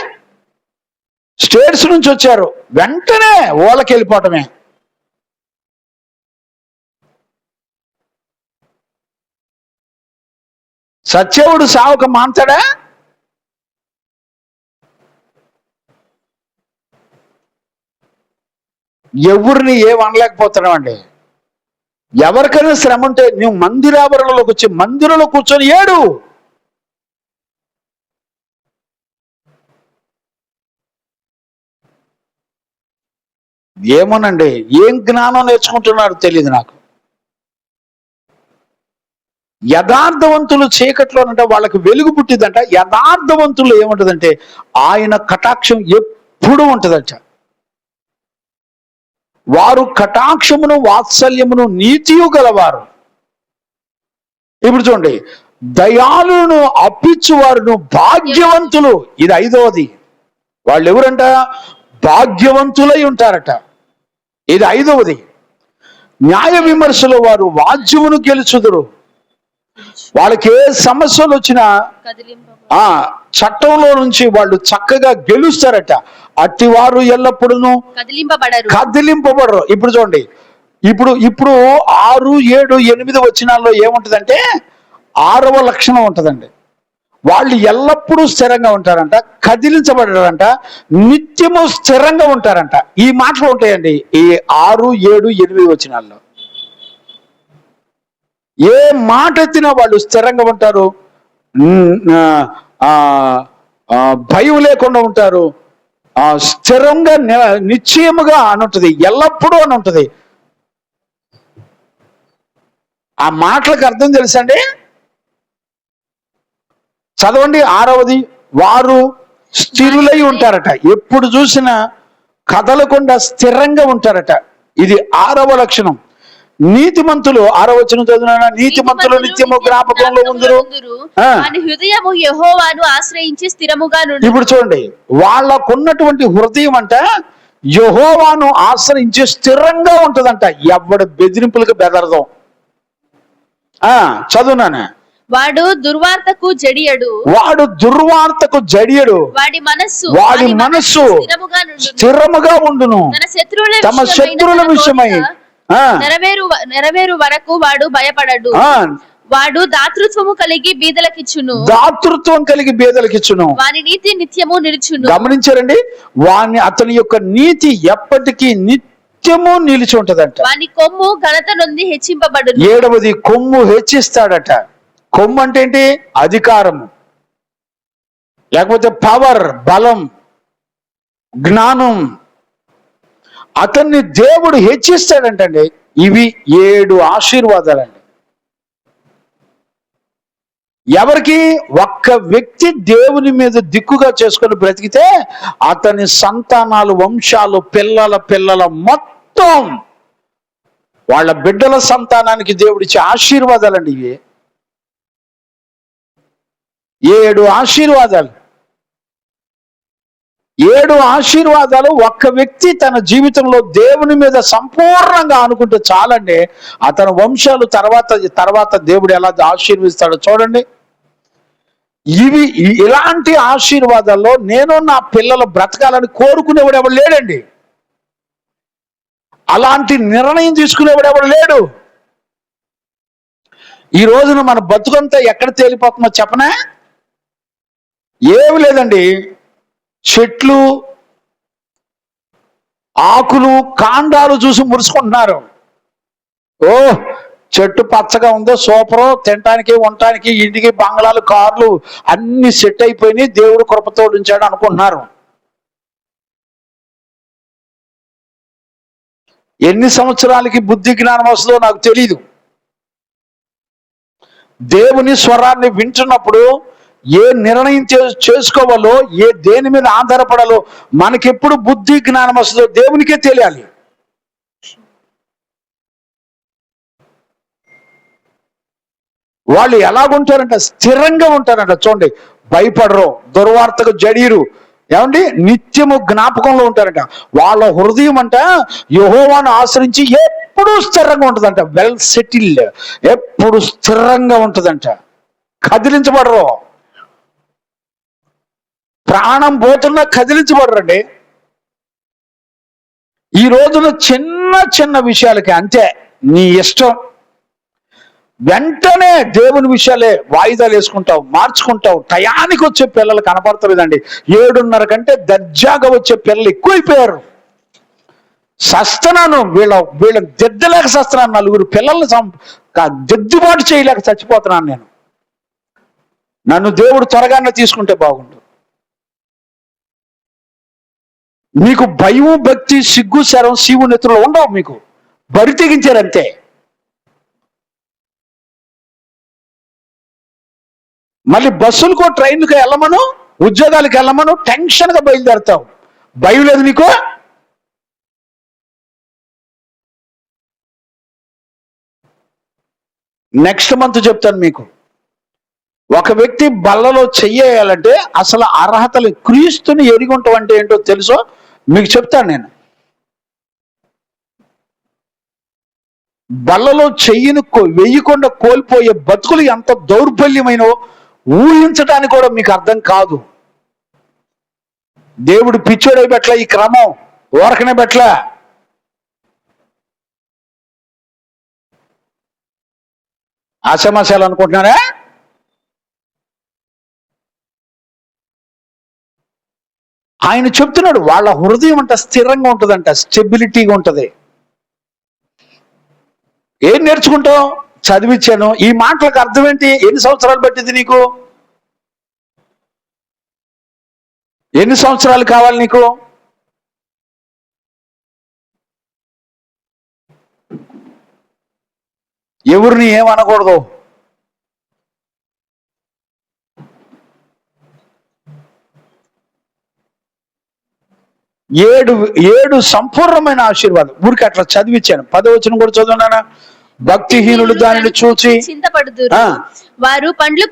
స్టేట్స్ నుంచి వచ్చారు, వెంటనే ఓళ్ళకి వెళ్ళిపోవటమే. సత్యవుడు సావక మాంతాడా? ఎవరిని ఏమనలేకపోతున్నామండి. ఎవరికైనా శ్రమ ఉంటే నువ్వు మందిరావరణలోకి వచ్చి మందిరంలో కూర్చొని ఏడు. ఏమోనండి, ఏం జ్ఞానం నేర్చుకుంటున్నారో తెలియదు నాకు. యథార్థవంతులు చీకట్లోనంటే వాళ్ళకి వెలుగు పుట్టిందంట. యథార్థవంతులు ఏముంటుందంటే ఆయన కటాక్షం ఎప్పుడు ఉంటుందంట. వారు కటాక్షమును వాత్సల్యమును నీతియు గలవారు. ఇప్పుడు చూడండి, దయాళును అప్పించువారును భాగ్యవంతులు. ఇది 5వది. వాళ్ళు ఎవరంట? భాగ్యవంతులై ఉంటారట. ఇది 5వది. న్యాయ విమర్శలో వారు వాద్యమును గెలుచుదురు. వాళ్ళకి ఏ సమస్యలు వచ్చినా చట్టంలో నుంచి వాళ్ళు చక్కగా గెలుస్తారట. అట్టి వారు ఎల్లప్పుడూ కదిలింపబడరు. ఇప్పుడు చూడండి, ఇప్పుడు 6, 7, 8 వచనాల్లో ఏముంటదంటే 6వ లక్షణం ఉంటదండి. వాళ్ళు ఎల్లప్పుడూ స్థిరంగా ఉంటారంట, కదిలించబడరంట, నిత్యము స్థిరంగా ఉంటారంట. ఈ మాటలు ఉంటాయండి ఈ 6, 7, 8 వచనాల్లో. ఏ మాట ఎత్తినా వాళ్ళు స్థిరంగా ఉంటారు, భయం లేకుండా ఉంటారు, స్థిరంగా నిశ్చయముగా అని ఉంటుంది, ఎల్లప్పుడూ అని ఉంటుంది. ఆ మాటలకు అర్థం తెలుసండి? చదవండి 6వది. వారు స్థిరులై ఉంటారట, ఎప్పుడు చూసినా కదలకుండా స్థిరంగా ఉంటారట. ఇది 6వ లక్షణం. నీతిమంతులు 6వ వచనం చదువునా? నీతిమంతులు నిత్యము జ్ఞాపకంలో ఉందరు, హృదయము యెహోవాను ఆశ్రయించి స్థిరముగా నుండును. ఇప్పుడు చూడండి, వాళ్ళకున్నటువంటి హృదయం అంట యెహోవాను ఆశ్రయించి స్థిరంగా ఉంటదంట. ఎవడు బెదిరింపులకు బెదరదాం. చదువునానే. వాడు దుర్వార్తకు జడియడు, వాడి మనస్సు స్థిరముగా ఉండును. తమ శత్రువుల విషయమై నెరవేరు వరకు వాడు భయపడడు. వాడు దాతృత్వము కలిగి బీదలకిచ్చును. వాని నీతి నిత్యము నిలుచును. గమనించారండి? అతని యొక్క నీతి ఎప్పటికీ నిత్యము నిలిచి ఉంటదంట. వాని కొమ్ము ఘనత నొంది హెచ్చింపబడును. 7వది, కొమ్ము హెచ్చిస్తాడట. కొమ్ము అంటే ఏంటి? అధికారము, లేకపోతే పవర్, బలం, జ్ఞానం. అతన్ని దేవుడు హెచ్చిస్తాడంటండి. ఇవి 7 ఆశీర్వాదాలండి. ఎవరికి? ఒక్క వ్యక్తి దేవుని మీద దిక్కుగా చేసుకొని బ్రతికితే అతని సంతానాలు, వంశాలు, పిల్లల మొత్తం వాళ్ళ బిడ్డల సంతానానికి దేవుడిచ్చే ఆశీర్వాదాలండి ఇవి. 7 ఆశీర్వాదాలు. 7 ఆశీర్వాదాలు ఒక్క వ్యక్తి తన జీవితంలో దేవుని మీద సంపూర్ణంగా అనుకుంటే చాలండి. అతని వంశాలు తర్వాత దేవుడు ఎలా ఆశీర్వదిస్తాడో చూడండి. ఇలాంటి ఆశీర్వాదాల్లో నేను నా పిల్లలు బ్రతకాలని కోరుకునేవాడు ఎవడు లేడండి. అలాంటి నిర్ణయం తీసుకునేవాడు ఎవడు లేడు. ఈ రోజున మన బతుకంతా ఎక్కడ తేలిపోతుందో చెప్పనా? ఏమి లేదండి. చెట్లు, ఆకులు, కాండాలు చూసి మురుసుకుంటున్నారు. చెట్టు పచ్చగా ఉందో సూపరు, తినటానికి ఉండటానికి ఇంటికి బంగ్లాలు కార్లు అన్ని సెట్ అయిపోయినాయి, దేవుడు కృపతో ఉంచాడు అనుకుంటున్నారు. ఎన్ని సంవత్సరాలకి బుద్ధి జ్ఞానం వస్తుందో నాకు తెలీదు. దేవుని స్వరాన్ని వింటున్నప్పుడు ఏ నిర్ణయం చేసుకోవాలో, దేని మీద ఆధారపడాలో మనకెప్పుడు బుద్ధి జ్ఞానం వస్తుందో దేవునికే తెలియాలి. వాళ్ళు ఎలాగుంటారంట, స్థిరంగా ఉంటారంట. చూడండి, భయపడరు, దుర్వార్తకు జడీరు, ఏమండి, నిత్యము జ్ఞాపకంలో ఉంటారంట. వాళ్ళ హృదయం అంట యెహోవాను ఆశ్రయించి ఎప్పుడు స్థిరంగా ఉంటుందంట. వెల్ సెటిల్డ్, ఎప్పుడు స్థిరంగా ఉంటుందంట. కదిలించబడరు, ప్రాణం పోతున్నా కదిలించబడరండి. ఈ రోజున చిన్న చిన్న విషయాలకి అంతే నీ ఇష్టం, వెంటనే దేవుని విషయాలే వాయిదాలు వేసుకుంటావు, మార్చుకుంటావు. టయానికి వచ్చే పిల్లలు కనపడతలేదండి. 7:30 కంటే దర్జాగా వచ్చే పిల్లలు ఎక్కువైపోయారు. సస్తనాను, వీళ్ళ దిద్దలేక సస్తనాను. 4 పిల్లల్ని దిద్దుబాటు చేయలేక చచ్చిపోతున్నాను నేను. నన్ను దేవుడు త్వరగానే తీసుకుంటే బాగుండు. మీకు భయం, భక్తి, సిగ్గు, శరం, శివు నెత్తులు ఉండవు. మీకు బరి తెగించారంతే. మళ్ళీ బస్సులకో ట్రైన్లకు వెళ్ళమను, ఉద్యోగాలకు వెళ్ళమను, టెన్షన్గా బయలుదేరుతావు. భయం లేదు నీకు. నెక్స్ట్ మంత్ చెప్తాను మీకు. ఒక వ్యక్తి బల్లలో చెయ్యాలంటే అసలు అర్హతలు, క్రీస్తుని ఎరిగుంటాం అంటే ఏంటో తెలుసో మీకు చెప్తాను నేను. బల్లలో చెయ్యిని వెయ్యకుండా కోల్పోయే బతుకులు ఎంత దౌర్బల్యమైనో ఊహించడానికి కూడా మీకు అర్థం కాదు. దేవుడు పిచ్చోడై పెట్ల, ఈ క్రమం ఓరకనే పెట్ల. ఆశమాశాలు అనుకుంటున్నారా? ఆయన చెప్తున్నాడు వాళ్ళ హృదయం అంట స్థిరంగా ఉంటుందంట, స్టెబిలిటీగా ఉంటుంది. ఏం నేర్చుకుంటావు? చదివించాను. ఈ మాటలకు అర్థం ఏంటి? ఎన్ని సంవత్సరాలు పట్టింది నీకు? ఎన్ని సంవత్సరాలు కావాలి నీకు? ఎవరిని ఏమనకూడదు. ఏడు సంపూర్ణమైన ఆశీర్వాదం ఊరికి అట్లా చదివించాను. 10వ వచనం కూడా చదువునానా? భక్తిహీనులు దానిని చూచి చింతపడుదురు, వారు పండ్లు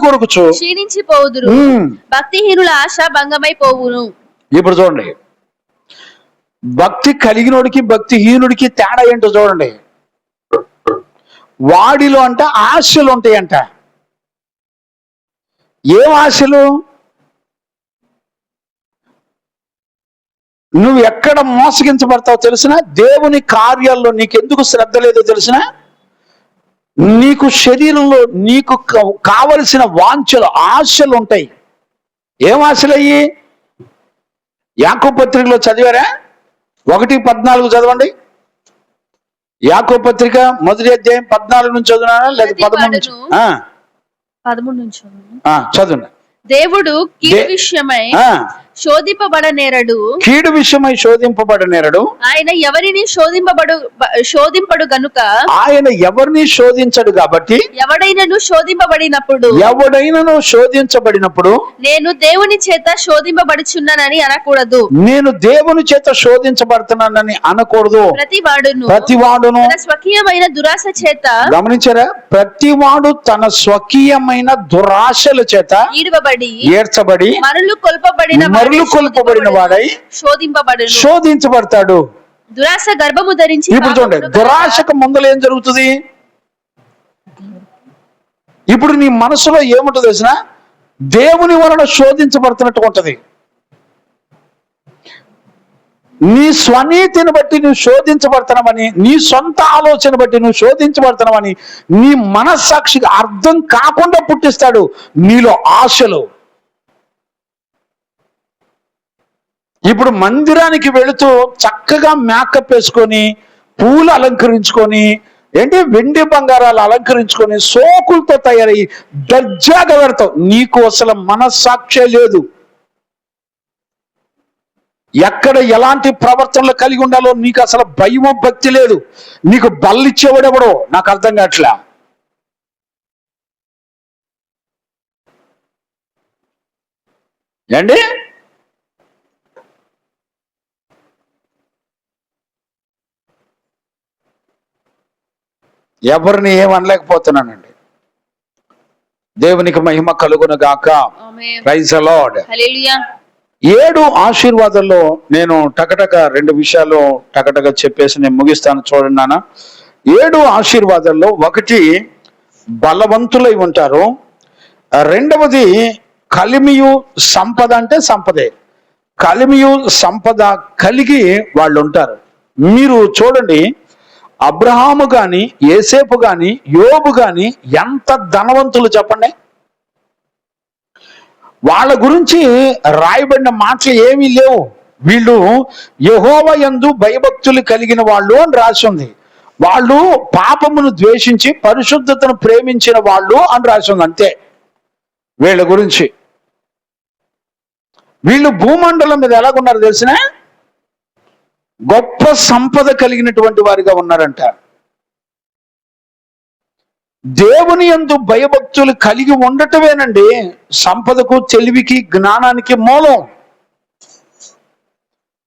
కొరుకుచు క్షీణించిపోవుదురు, భక్తిహీనుల ఆశ భంగమైపోవును. ఇప్పుడు చూడండి, భక్తి కలిగినోడికి భక్తిహీనుడికి తేడా ఏంటో చూడండి. వాడిలో అంట ఆశలు ఉంటాయంట. ఏం ఆశలు? నువ్వు ఎక్కడ మోసగించబడతావు తెలిసిన? దేవుని కార్యాల్లో నీకెందుకు శ్రద్ధ లేదో తెలిసిన? నీకు శరీరంలో నీకు కావలసిన వాంఛలు, ఆశలు ఉంటాయి. ఏం ఆశలు అయ్యి? యాకోబు పత్రికలో చదివారా? 1:14 చదవండి. యాకోబు పత్రిక 1వ అధ్యాయం 14 నుంచి చదువునా లేదా 13 నుంచి? 13 నుంచి చదువు. దేవుడు కీడు విషయమై శోధింపబడనేరడు, కీడు విషయమై శోధింపబడనేరడు. ఆయన ఎవరిని శోధింపడు గనుక, ఆయన ఎవరిని శోధించడు కాబట్టి, ఎవడైనను శోధింపబడినప్పుడు నేను దేవుని చేత శోధింపబడుచున్నానని అనకూడదు. నేను దేవుని చేత శోధించబడుతున్నానని అనకూడదు. ప్రతివాడును తన స్వకీయమైన దురాశ చేత, గమనించారా? ప్రతివాడు తన స్వకీయమైన దురాశల చేత ఏడ్చబడి మరలు కొల్పబడిన వాడై శోధించబడతాడు. దురాశ గర్భము ధరించి. ఇప్పుడు చూడండి, దురాశకు ముందర ఏం జరుగుతుంది? ఇప్పుడు నీ మనసులో ఏముంటుంది తెలిసిన? దేవుని వలన శోధించబడుతున్నట్టు ఉంటది. నీ స్వనీతిని బట్టి నువ్వు శోధించబడుతున్నావని, నీ సొంత ఆలోచన బట్టి నువ్వు శోధించబడుతున్నావని నీ మనస్సాక్షికి అర్థం కాకుండా పుట్టిస్తాడు నీలో ఆశలు. ఇప్పుడు మందిరానికి వెళుతూ చక్కగా మేకప్ వేసుకొని, పూలు అలంకరించుకొని, ఏంటి వెండి బంగారాలు అలంకరించుకొని సోకులతో తయారయ్యి దర్జాగా పెడతావు. నీకు అసలు మనస్సాక్షే లేదు. ఎక్కడ ఎలాంటి ప్రవర్తనలు కలిగి ఉండాలో నీకు అసలు భయమో భక్తి లేదు. నీకు బల్లిచ్చేవాడెవడో నాకు అర్థం కావట్లే. ఏండి ఎవరిని ఏమనలేకపోతున్నానండి. దేవునికి మహిమ కలుగును గాక. Praise the lord. హల్లెలూయా. 7 ఆశీర్వాదాల్లో నేను టకటక 2 విషయాలు టకటక చెప్పేసి నేను ముగిస్తాను. చూడండి నాన్న, 7 ఆశీర్వాదాల్లో ఒకటి బలవంతులై ఉంటారు. రెండవది కలిమియు సంపద, అంటే సంపదే, కలిమియు సంపద కలిగి వాళ్ళు ఉంటారు. మీరు చూడండి, అబ్రహాము గాని, యేసేపు గాని, యోబు గాని ఎంత ధనవంతులు చెప్పండి. వాళ్ళ గురించి రాయబడిన మాటలు ఏమీ లేవు. వీళ్ళు యెహోవా యందు భయభక్తులు కలిగిన వాళ్ళు అని రాసి ఉంది. వాళ్ళు పాపమును ద్వేషించి పరిశుద్ధతను ప్రేమించిన వాళ్ళు అని రాసి ఉంది. అంతే వీళ్ళ గురించి. వీళ్ళు భూమండలం మీద ఎలాగున్నారు తెలిసిన? గొప్ప సంపద కలిగినటువంటి వారిగా ఉన్నారంట. దేవుని యందు భయభక్తులు కలిగి ఉండటమేనండి సంపదకు, తెలివికి, జ్ఞానానికి మూలం.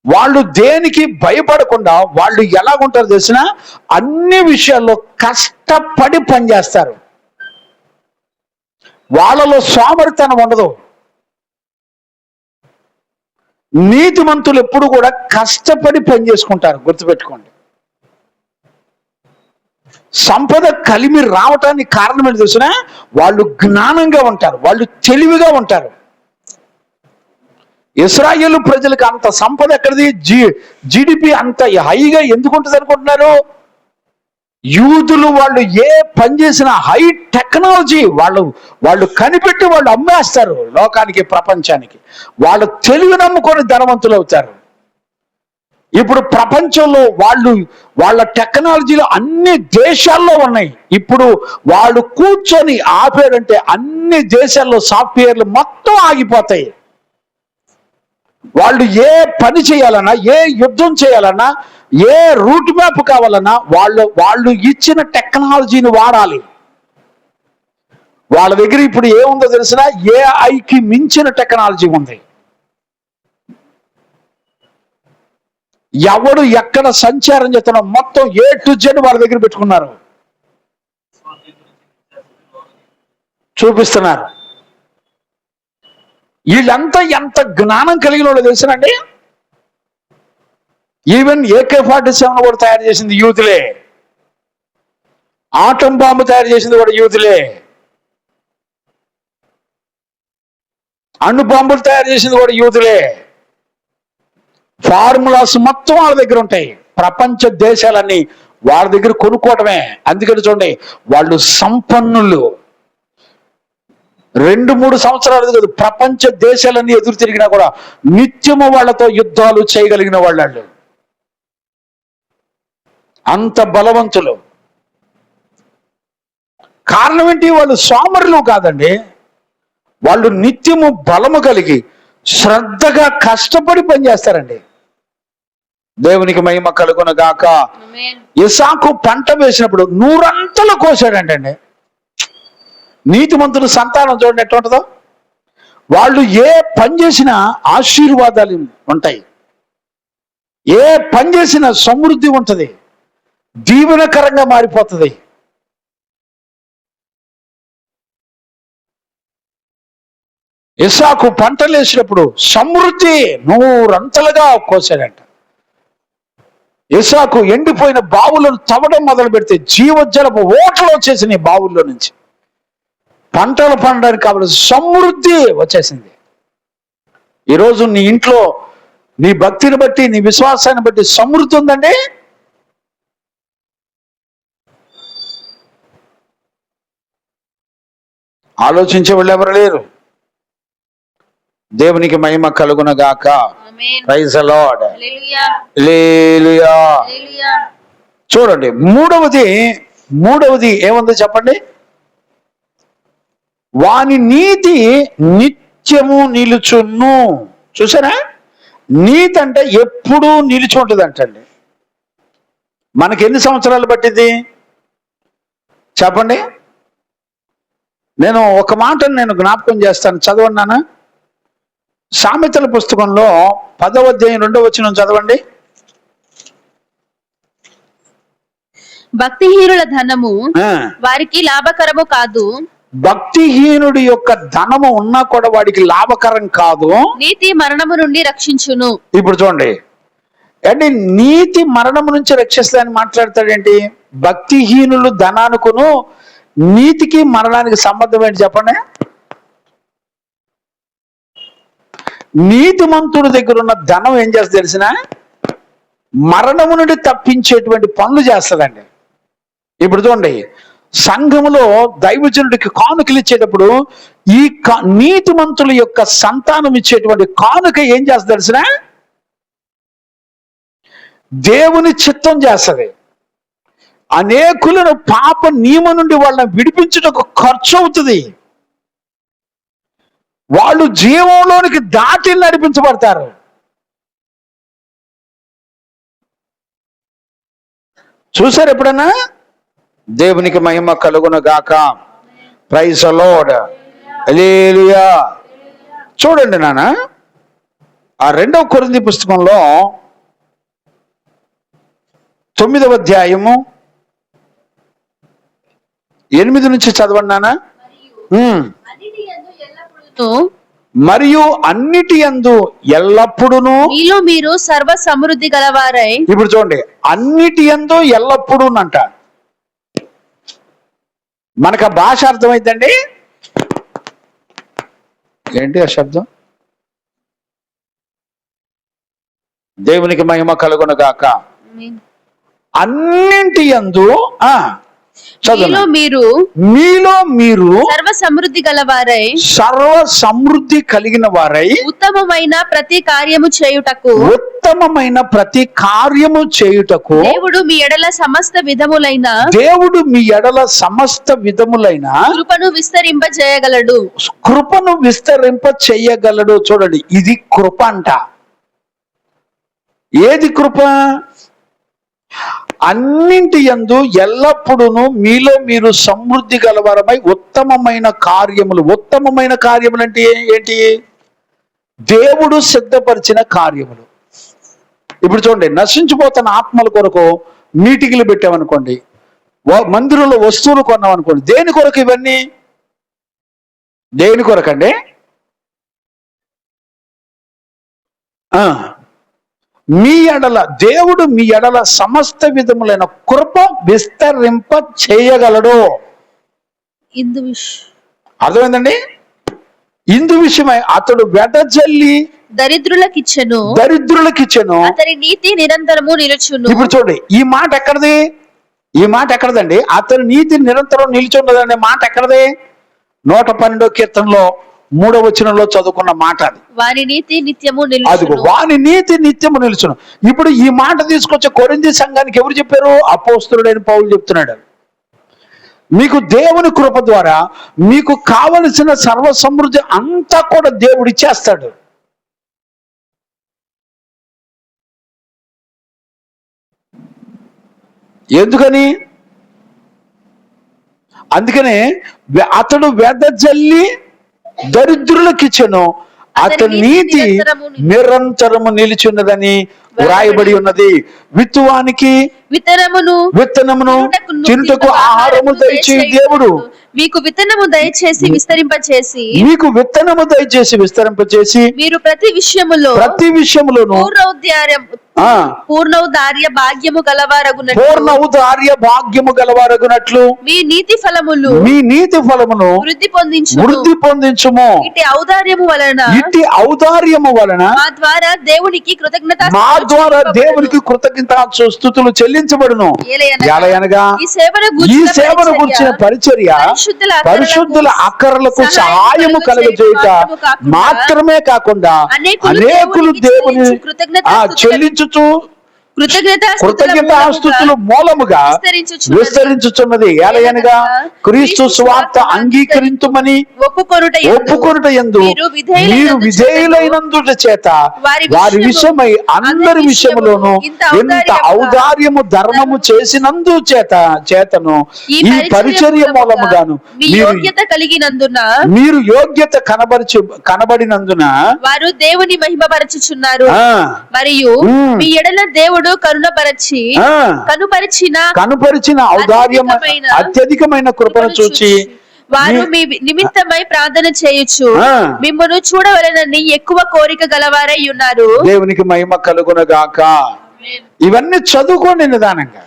వాళ్ళు దేనికి భయపడకుండా వాళ్ళు ఎలాగుంటారు తెలిసిన? అన్ని విషయాల్లో కష్టపడి పనిచేస్తారు. వాళ్ళలో సోమరితనం ఉండదు. నీతిమంతులు ఎప్పుడు కూడా కష్టపడి పని చేసుకుంటారు, గుర్తుపెట్టుకోండి. సంపద కలిమి రావటానికి కారణం ఏంటి తెలిసిన? వాళ్ళు జ్ఞానంగా ఉంటారు, వాళ్ళు తెలివిగా ఉంటారు. ఇశ్రాయేలు ప్రజలకు అంత సంపద ఎక్కడిది? జీడిపి అంత హైగా ఎందుకు ఉంటుంది అనుకుంటున్నారు? యూదులు వాళ్ళు ఏ పని చేసినా హై టెక్నాలజీ వాళ్ళు కనిపెట్టి వాళ్ళు అమ్మేస్తారు లోకానికి, ప్రపంచానికి. వాళ్ళ తెలివి నమ్ముకొని ధనవంతులు అవుతారు. ఇప్పుడు ప్రపంచంలో వాళ్ళ టెక్నాలజీలు అన్ని దేశాల్లో ఉన్నాయి. ఇప్పుడు వాళ్ళు కూర్చొని ఆపేరంటే అన్ని దేశాల్లో సాఫ్ట్వేర్లు మొత్తం ఆగిపోతాయి. వాళ్ళు ఏ పని చేయాలన్నా, ఏ యుద్ధం చేయాలన్నా, ఏ రూట్ మ్యాప్ కావాలన్నా వాళ్ళు ఇచ్చిన టెక్నాలజీని వాడాలి. వాళ్ళ దగ్గర ఇప్పుడు ఏముందో తెలిసిన? ఏఐకి మించిన టెక్నాలజీ ఉంది. ఎవడు ఎక్కడ సంచారం చేస్తున్నా మొత్తం A to Z వాళ్ళ దగ్గర పెట్టుకున్నారు, చూపిస్తున్నారు. వీళ్ళంతా ఎంత జ్ఞానం కలిగిన వాళ్ళు తెలుసునండి. ఈవెన్ AK-47 కూడా తయారు చేసింది యూతులే. ఆటం బాంబు తయారు చేసింది కూడా యూతులే. అణు బాంబులు తయారు చేసింది కూడా యూతులే. ఫార్ములాస్ మొత్తం వాళ్ళ దగ్గర ఉంటాయి. ప్రపంచ దేశాలన్నీ వాళ్ళ దగ్గర కొనుక్కోవటమే. అందుకని చూడండి, వాళ్ళు సంపన్నులు. 2-3 సంవత్సరాలు కాదు, ప్రపంచ దేశాలన్నీ ఎదురు తిరిగినా కూడా నిత్యము వాళ్ళతో యుద్ధాలు చేయగలిగిన వాళ్ళు. అంత బలవంతులు. కారణం ఏంటి? వాళ్ళు సోమరులు కాదండి. వాళ్ళు నిత్యము బలము కలిగి శ్రద్ధగా కష్టపడి పనిచేస్తారండి. దేవునికి మహిమ కలుగును గాక. ఇసాకు పంట వేసినప్పుడు 100 కోసాడంటండి. నీతిమంతుల సంతానం చూడండి ఎట్లా ఉంటుందో. వాళ్ళు ఏ పని చేసినా ఆశీర్వాదాలు ఉంటాయి. ఏ పని చేసినా సమృద్ధి ఉంటుంది, దీవెనకరంగా మారిపోతుంది. ఇసాకు పంటలు వేసినప్పుడు సమృద్ధి 100 కోసాడంట. ఇసాకు ఎండిపోయిన బావులను తవ్వడం మొదలు పెడితే జీవజలపు ఓటలు వచ్చేసినాయి బావుల్లో నుంచి. పంటలు పండడానికి కావలసిన సమృద్ధి వచ్చేసింది. ఈరోజు నీ ఇంట్లో నీ భక్తిని బట్టి, నీ విశ్వాసాన్ని బట్టి సమృద్ధి ఉందండి. ఆలోచించే వాళ్ళు ఎవరు లేరు. దేవునికి మహిమ కలుగును గాక. Praise the lord. హల్లెలూయా. చూడండి, 3వది మూడవది ఏముందో చెప్పండి? వాని నీతి నిత్యము నిలుచును. చూసారా? నీతి అంటే ఎప్పుడూ నిలిచి ఉంటుంది అంటండి. మనకి ఎన్ని సంవత్సరాలు పట్టింది చెప్పండి? నేను ఒక మాటను నేను జ్ఞాపకం చేస్తాను, చదవండి నాన్న. సామెతల పుస్తకంలో 10వ అధ్యాయం 2వ వచనం చదవండి. భక్తిహీనుల ధనము వారికి లాభకరము కాదు. భక్తిహీనుడి యొక్క ధనము ఉన్నా కూడా వాడికి లాభకరం కాదు. నీతి మరణము నుండి రక్షించును. ఇప్పుడు చూడండి, అంటే నీతి మరణము నుంచి రక్షిస్తానని మాట్లాడతాడేంటి? భక్తిహీనులు ధనానికును నీతికి మరణానికి సంబంధం ఏంటి చెప్పండి? నీతిమంతుడి దగ్గర ఉన్న ధనం ఏం చేస్తుంది తెలిసిన? మరణము నుండి తప్పించేటువంటి పనులు చేస్తుందండి. ఇప్పుడు చూడండి, సంఘములో దైవజనుడికి కానుకలు ఇచ్చేటప్పుడు ఈ నీతిమంతుల యొక్క సంతానం ఇచ్చేటువంటి కానుక ఏం చేస్తుంది తెలిసిన? దేవుని చిత్తం చేస్తుంది. అనేకులను పాప నియమ నుండి వాళ్ళని విడిపించుటకు ఖర్చు అవుతుంది. వాళ్ళు జీవంలోనికి దాటి నడిపించబడతారు. చూసారు ఎప్పుడన్నా? దేవునికి మహిమ కలుగును గాక. Praise the lord. హల్లెలూయా. చూడండి నాన్న, ఆ 2వ కొరింథీ పుస్తకంలో 9వ అధ్యాయము 8 నుంచి చదవండి నాన్న. మరియు అన్నిటి యందు ఎల్లప్పుడును మీలో మీరు సర్వ సమృద్ధి గలవారై. ఇప్పుడు చూడండి, అన్నిటి యందు ఎల్లప్పుడూ అంట. మనకు ఆ భాష అర్థమైందండి? ఏంటి ఆ శబ్దం? దేవునికి మహిమ కలుగును గాక. అన్నింటి యందు మీలో మీరు సర్వ సమృద్ధి గలవారై, సర్వ సమృద్ధి కలిగిన వారై ఉత్తమమైన ప్రతి కార్యము చేయుటకు దేవుడు మీ ఎడల సమస్త విధములైన కృపను విస్తరింప చేయగలడు. చూడండి, ఇది కృప అంట. ఏది కృప? అన్నింటి యందు ఎల్లప్పుడూ మీలో మీరు సమృద్ధి గలవారమై ఉత్తమమైన కార్యములు. ఉత్తమమైన కార్యములు అంటే ఏంటి? దేవుడు సిద్ధపరిచిన కార్యములు. ఇప్పుడు చూడండి, నశించిపోతున్న ఆత్మల కొరకు మీటింగ్లు పెట్టామనుకోండి, మందిరంలో వస్తువులు కొన్నామనుకోండి, దేని కొరకు ఇవన్నీ? దేని కొరకండి? మీ ఎడల దేవుడు మీ ఎడల సమస్త విధములైన కృప విస్తరింప చేయగలడు. అర్థమైందండి? ఇందు విషయమై అతడు వెదజల్లి దరిద్రులకిచ్చెను, అతని నీతి నిరంతరము నిలుచును. ఇప్పుడు చూడండి, ఈ మాట ఎక్కడది? ఈ మాట ఎక్కడదండి? అతని నీతి నిరంతరం నిలుచున్నదనే మాట ఎక్కడది? 112వ కీర్తనలో 3వ వచనంలో చదువుకున్న మాట అది. వాని నీతి నిత్యము నిలుచును. ఇప్పుడు ఈ మాట తీసుకొచ్చే కొరింథీ సంఘానికి ఎవరు చెప్పారు? అపోస్తలుడైన పౌలు చెప్తున్నాడు. మీకు దేవుని కృప ద్వారా మీకు కావలసిన సర్వ సమృద్ధి అంతా కూడా దేవుడు ఇచ్చేస్తాడు. ఎందుకని? అందుకనే అతడు వెదజల్లి దరిద్రులకిచ్చెను, అతని నీతి నిరంతరము నిలిచున్నదని వ్రాయబడి ఉన్నది. విత్తువానికి విత్తనమును తినుటకు ఆహారము దయచేసి దేవుడు మీకు విత్తనము దయచేసి విస్తరింపచేసి మీరు ప్రతి విషయములోను పూర్ణౌదార్య భాగ్యము గలవారగునట్లు మీ నీతి ఫలమును వృద్ధి పొందించుము. ఇట్టి ఔదార్యము వలన మా ద్వారా దేవునికి కృతజ్ఞతాస్తుతులు చెల్లించబడును. ఎలయనగా ఈ సేవను గురించిన పరిచర్య పరిశుద్ధుల అక్కరలకు సహాయము కలుగజేయుట మాత్రమే కాకుండా అనేకులు దేవుని చెల్లించుచు కృతజ్ఞతాస్తుతులు మూలముగా విస్తరించుచున్నది. ఎలయనగా క్రీస్తు సువార్త అంగీకరించుమని ఒప్పుకొనుట యందు మీరు విధేయులైనందుట చేత వారి విషయమై అందరి విషయములోను ఇంత ఔదార్యము ధర్మము చేసినందు చేతను ఈ పరిచర్య మూలముగాను మీరు యోగ్యత కనబడినందున వారు దేవుని మహిమపరచుచున్నారు. మరియు మీ ఎడల దేవుడు కనుపరిచిన ఔదార్యమైన అత్యధికమైన కృపను చూచి వారు మీ నిమిత్తమై ప్రార్థన చేయొచ్చు మిమ్మల్ని చూడవలెనని ఎక్కువ కోరిక గలవారై ఉన్నారు. దేవునికి మహిమ కలుగునగాక. ఇవన్నీ చదువుకోండి నిదానంగా.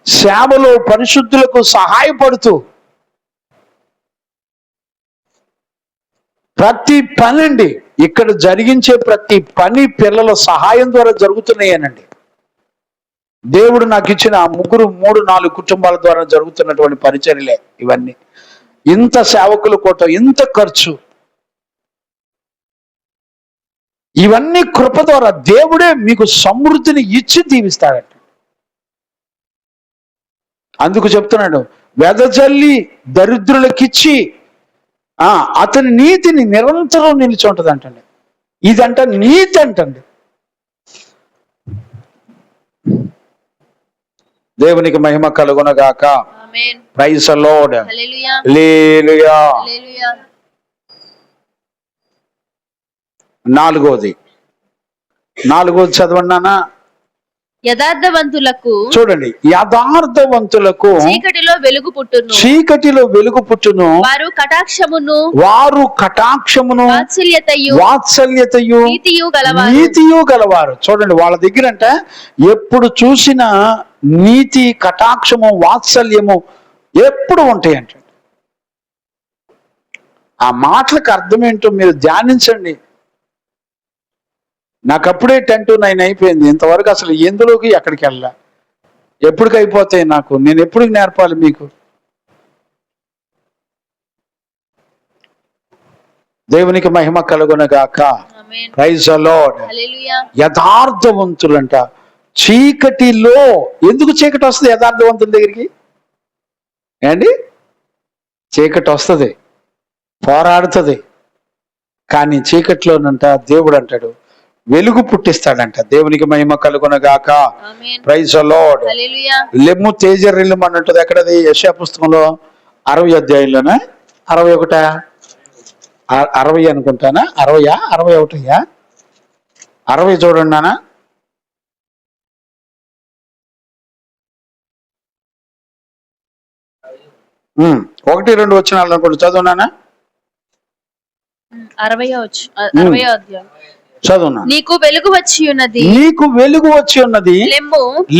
సేవలో పరిశుద్ధులకు సహాయపడుతూ ప్రతి పనండి, ఇక్కడ జరిగించే ప్రతి పని పిల్లల సహాయం ద్వారా జరుగుతున్నాయనండి. దేవుడు నాకు ఇచ్చిన 3-4 కుటుంబాల ద్వారా జరుగుతున్నటువంటి పరిచర్యలే ఇవన్నీ. ఇంత సేవకుల కోట, ఇంత ఖర్చు, ఇవన్నీ కృప ద్వారా దేవుడే మీకు సమృద్ధిని ఇచ్చి దీవిస్తాడట. అందుకు చెప్తున్నాడు, వెదజల్లి దరిద్రులకిచ్చి అతని నీతిని నిరంతరం నిలిచి అంటండి. ఇదంట నీతి అంటండి. దేవునికి మహిమ కలుగునగాక. Praise the lord. హల్లెలూయా. నాలుగోది చదవన్నానా? యథార్థవంతులకు, చూడండి, యథార్థవంతులకు చీకటిలో వెలుగు పుట్టును వారు కటాక్షమును వాత్సల్యతయు నీతియు గలవారు. చూడండి, వాళ్ళ దగ్గర అంటే ఎప్పుడు చూసినా నీతి, కటాక్షము, వాత్సల్యము ఎప్పుడు ఉంటాయంట. ఆ మాటలకు అర్థం ఏంటో మీరు ధ్యానించండి. నాకు అప్పుడే 10 to 9 అయిపోయింది. ఇంతవరకు అసలు ఎందులోకి ఎక్కడికి వెళ్ళా. ఎప్పటికి అయిపోతాయి నాకు, నేను ఎప్పుడు నేర్పాలి మీకు? దేవునికి మహిమ కలుగునగాక. Praise the lord. యథార్థవంతులంట చీకటిలో. ఎందుకు చీకటి వస్తుంది యథార్థవంతుల దగ్గరికి? ఏండి, చీకటి వస్తుంది, పోరాడుతుంది. కానీ చీకటిలోనంట దేవుడు అంటాడు వెలుగు పుట్టిస్తాడంట. దేవునికి మహిమ కలుగునగాక. Praise the lord. లెమ్ము తేజరిల్లుము అన్నట్టు ఎక్కడది? యెషయా పుస్తకంలో 60వ అధ్యాయంలోనా? 61 60 అనుకుంటానా? 60 61 60 చూడండి నాన్న. 1-2 వచనాలు అనుకోండి, చదువునానా? 60వ అధ్యాయం చదువునా. నీకు వెలుగు వచ్చి ఉన్నది,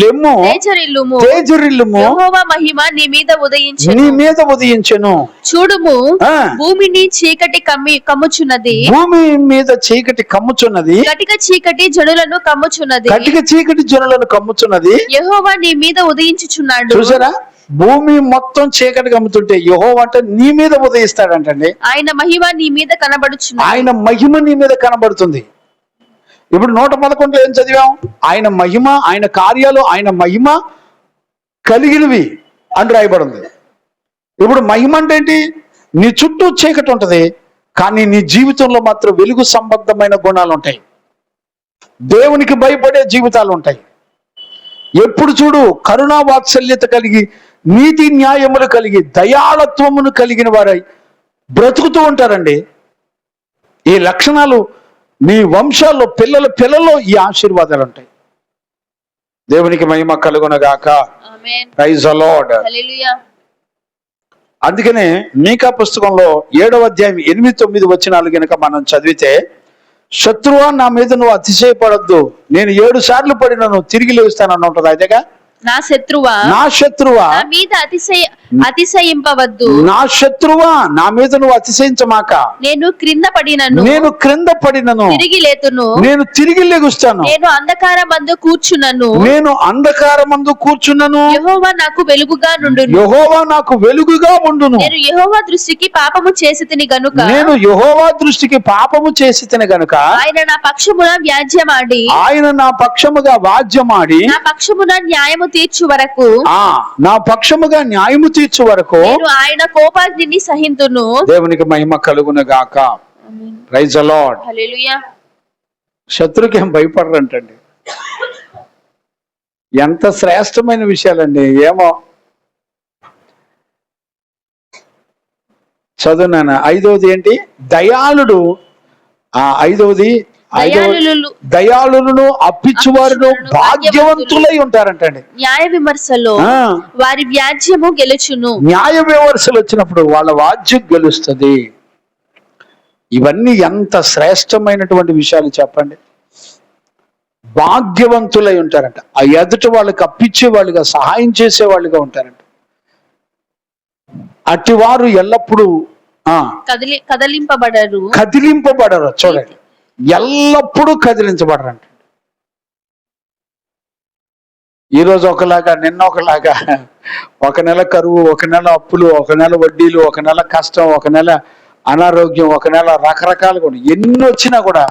లెమ్ము తేజరిల్లుము, యెహోవా మహిమ నీ మీద ఉదయించెను. చూడుము, భూమిని చీకటి కమ్ముచున్నది, భూమి మీద చీకటి కమ్ముచున్నది, కటిక చీకటి జనులను కమ్ముచున్నది, యెహోవా నీ మీద ఉదయించుచున్నాడు. చూసారా, భూమి మొత్తం చీకటి కమ్ముతుంటే యెహోవా అంటే నీ మీద ఉదయిస్తాడంటండి. ఆయన మహిమ నీ మీద కనబడుచున్నది. ఆయన మహిమ నీ మీద కనబడుతుంది. ఇప్పుడు 111 ఏం చదివాం? ఆయన మహిమ, ఆయన కార్యాలు, ఆయన మహిమ కలిగినవి అని రాయబడింది. ఇప్పుడు మహిమ అంటే ఏంటి? నీ చుట్టూ చీకటి ఉంటది, కానీ నీ జీవితంలో మాత్రం వెలుగు సంబంధమైన గుణాలు ఉంటాయి. దేవునికి భయపడే జీవితాలు ఉంటాయి. ఎప్పుడు చూడు కరుణా వాత్సల్యత కలిగి, నీతి న్యాయములు కలిగి, దయాళత్వమును కలిగిన వారై బ్రతుకుతూ ఉంటారండి. ఈ లక్షణాలు మీ వంశాల్లో పిల్లల్లో ఈ ఆశీర్వాదాలు ఉంటాయి. దేవునికి మహిమ కలుగునగాక. Praise the lord. అందుకనే మీకా పుస్తకంలో 7వ అధ్యాయం 8-9 వచనాలు గనుక మనం చదివితే, శత్రువా నా మీద నువ్వు అతిశయపడొద్దు, నేను 7 సార్లు పడినా నువ్వు తిరిగి లేస్తానని ఉంటది. అదేగా, నా శత్రువా అతిశయింపవద్దు. నా శత్రువా, నా మీద నువ్వు అతిశయించమాక. నేను క్రింద పడినను, తిరిగి లేతును. నేను తిరిగి లెగుస్తాను. నేను అంధకారమందు కూర్చున్నను, యెహోవా నాకు వెలుగుగా నుండును. నేను యెహోవా దృష్టికి పాపము చేసి తిని గనుక ఆయన నా పక్షముగా వ్యాజ్యమాడి నా పక్షమున న్యాయము తీర్చు వరకు నేను ఆయన కోపాగ్నిని సహింతును. దేవునికి మహిమ కలుగును గాక. Praise the lord. హల్లెలూయా. శత్రుకి ఏం భయపడరంటండి. ఎంత శ్రేష్టమైన విషయాలండి. ఏమో చదువునాను. ఐదవది ఏంటి? దయాళుడు. దయాళులను అప్పించువారును భాగ్యవంతులై ఉంటారంటండి. న్యాయ విమర్శలో వారి వ్యాజ్యము గెలుచును. న్యాయ విమర్శలు వచ్చినప్పుడు వాళ్ళ వాజ్యం గెలుస్తుంది. ఇవన్నీ ఎంత శ్రేష్టమైనటువంటి విషయాలు చెప్పండి. భాగ్యవంతులై ఉంటారంట. ఆ ఎదుటి వాళ్ళకి అప్పించే వాళ్ళుగా, సహాయం చేసే వాళ్ళుగా ఉంటారంట. అటివారు ఎల్లప్పుడూ కదిలింపబడరు. చూడండి, ఎల్లప్పుడూ కదిలించబడరంట. ఈరోజు ఒకలాగా, నిన్న ఒకలాగా, ఒక నెల కరువు, ఒక నెల అప్పులు, ఒక నెల వడ్డీలు, ఒక నెల కష్టం, ఒక నెల అనారోగ్యం, ఒక నెల రకరకాలుగా ఎన్ని వచ్చినా కూడా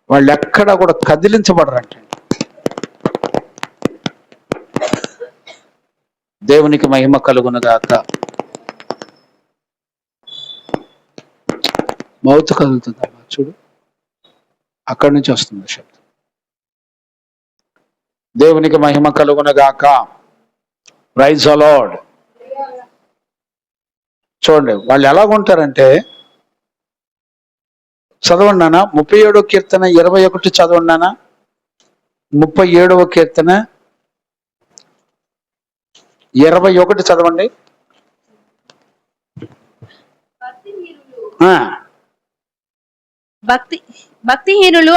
వాళ్ళు ఎక్కడా కూడా కదిలించబడరంట. దేవునికి మహిమ కలుగునుగాక. మౌత్ కదులుతుందమ్మా, చూడు, అక్కడి నుంచి వస్తుంది శబ్దం. దేవునికి మహిమ కలుగునుగాక. Praise the Lord. చూడండి వాళ్ళు ఎలాగుంటారంటే, చదవండి నాన్న 37వ కీర్తన 21 చదవండి నాన్న. 37వ కీర్తన 21 చదవండి. భక్తిహీనులు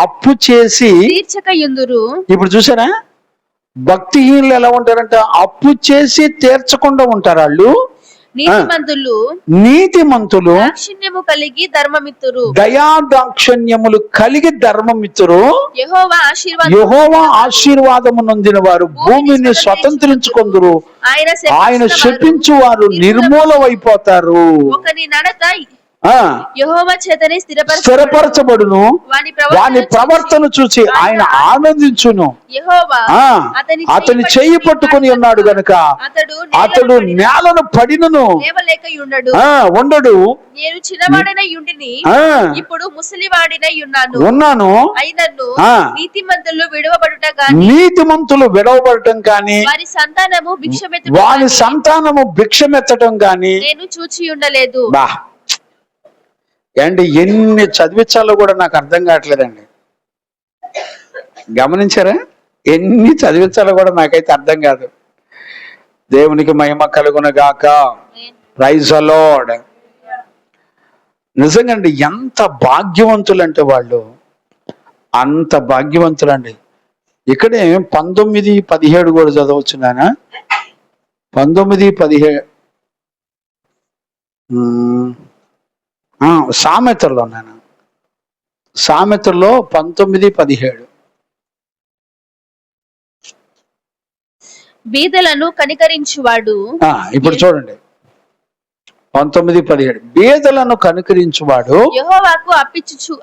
అప్పు చేసి తీర్చకయుందురు. ఇప్పుడు చూసారా, భక్తిహీనులు ఎలా ఉంటారంట? అప్పు చేసి తీర్చకుండా ఉంటారు వాళ్ళు. నీతిమంతులు దాక్షిణ్యము కలిగి ధర్మమిత్తురు. దయాదాక్షిణ్యములు కలిగి ధర్మమిత్తురు. యెహోవా ఆశీర్వాదము నొందిన వారు భూమిని స్వతంత్రించుకొందురు. ఆయన శపించు వారు నిర్మూలమైపోతారు. ఒకని నడత యెహోవా చేతనే స్థిరపరచబడును. వాని ప్రవర్తన చూసి ఆయన ఆనందించును. యెహోవా అతని చెయ్యి పట్టుకొని ఉన్నాడు గనుక అతడు నేలను పడినను ఉండడు. నేను చిన్నవాడనై ఉండిని, ఇప్పుడు ముసలివాడినై ఉన్నాను. అయినను నీతిమంతులు విడవబడటం కానీ వారి సంతానము భిక్షమెత్తడం కానీ నేను చూచి ఉండలేదు. ఏంటి ఎన్ని చదివించాలో కూడా నాకు అర్థం కావట్లేదండి. గమనించారా? ఎన్ని చదివించాలో కూడా నాకైతే అర్థం కాదు. దేవునికి మహిమ కలుగునుగాక. Praise the Lord. నిజంగా అండి, ఎంత భాగ్యవంతులు అంటే వాళ్ళు, అంత భాగ్యవంతులండి. ఇక్కడే 19-17 కూడా చదవచ్చు నాన్న. 19-17 సామెతల్లో నాన్న. సామెతల్లో 19-17 బీదలను కనికరించువాడు. ఇప్పుడు చూడండి 19-17 బీదలను కనికరించువాడు యెహోవాకు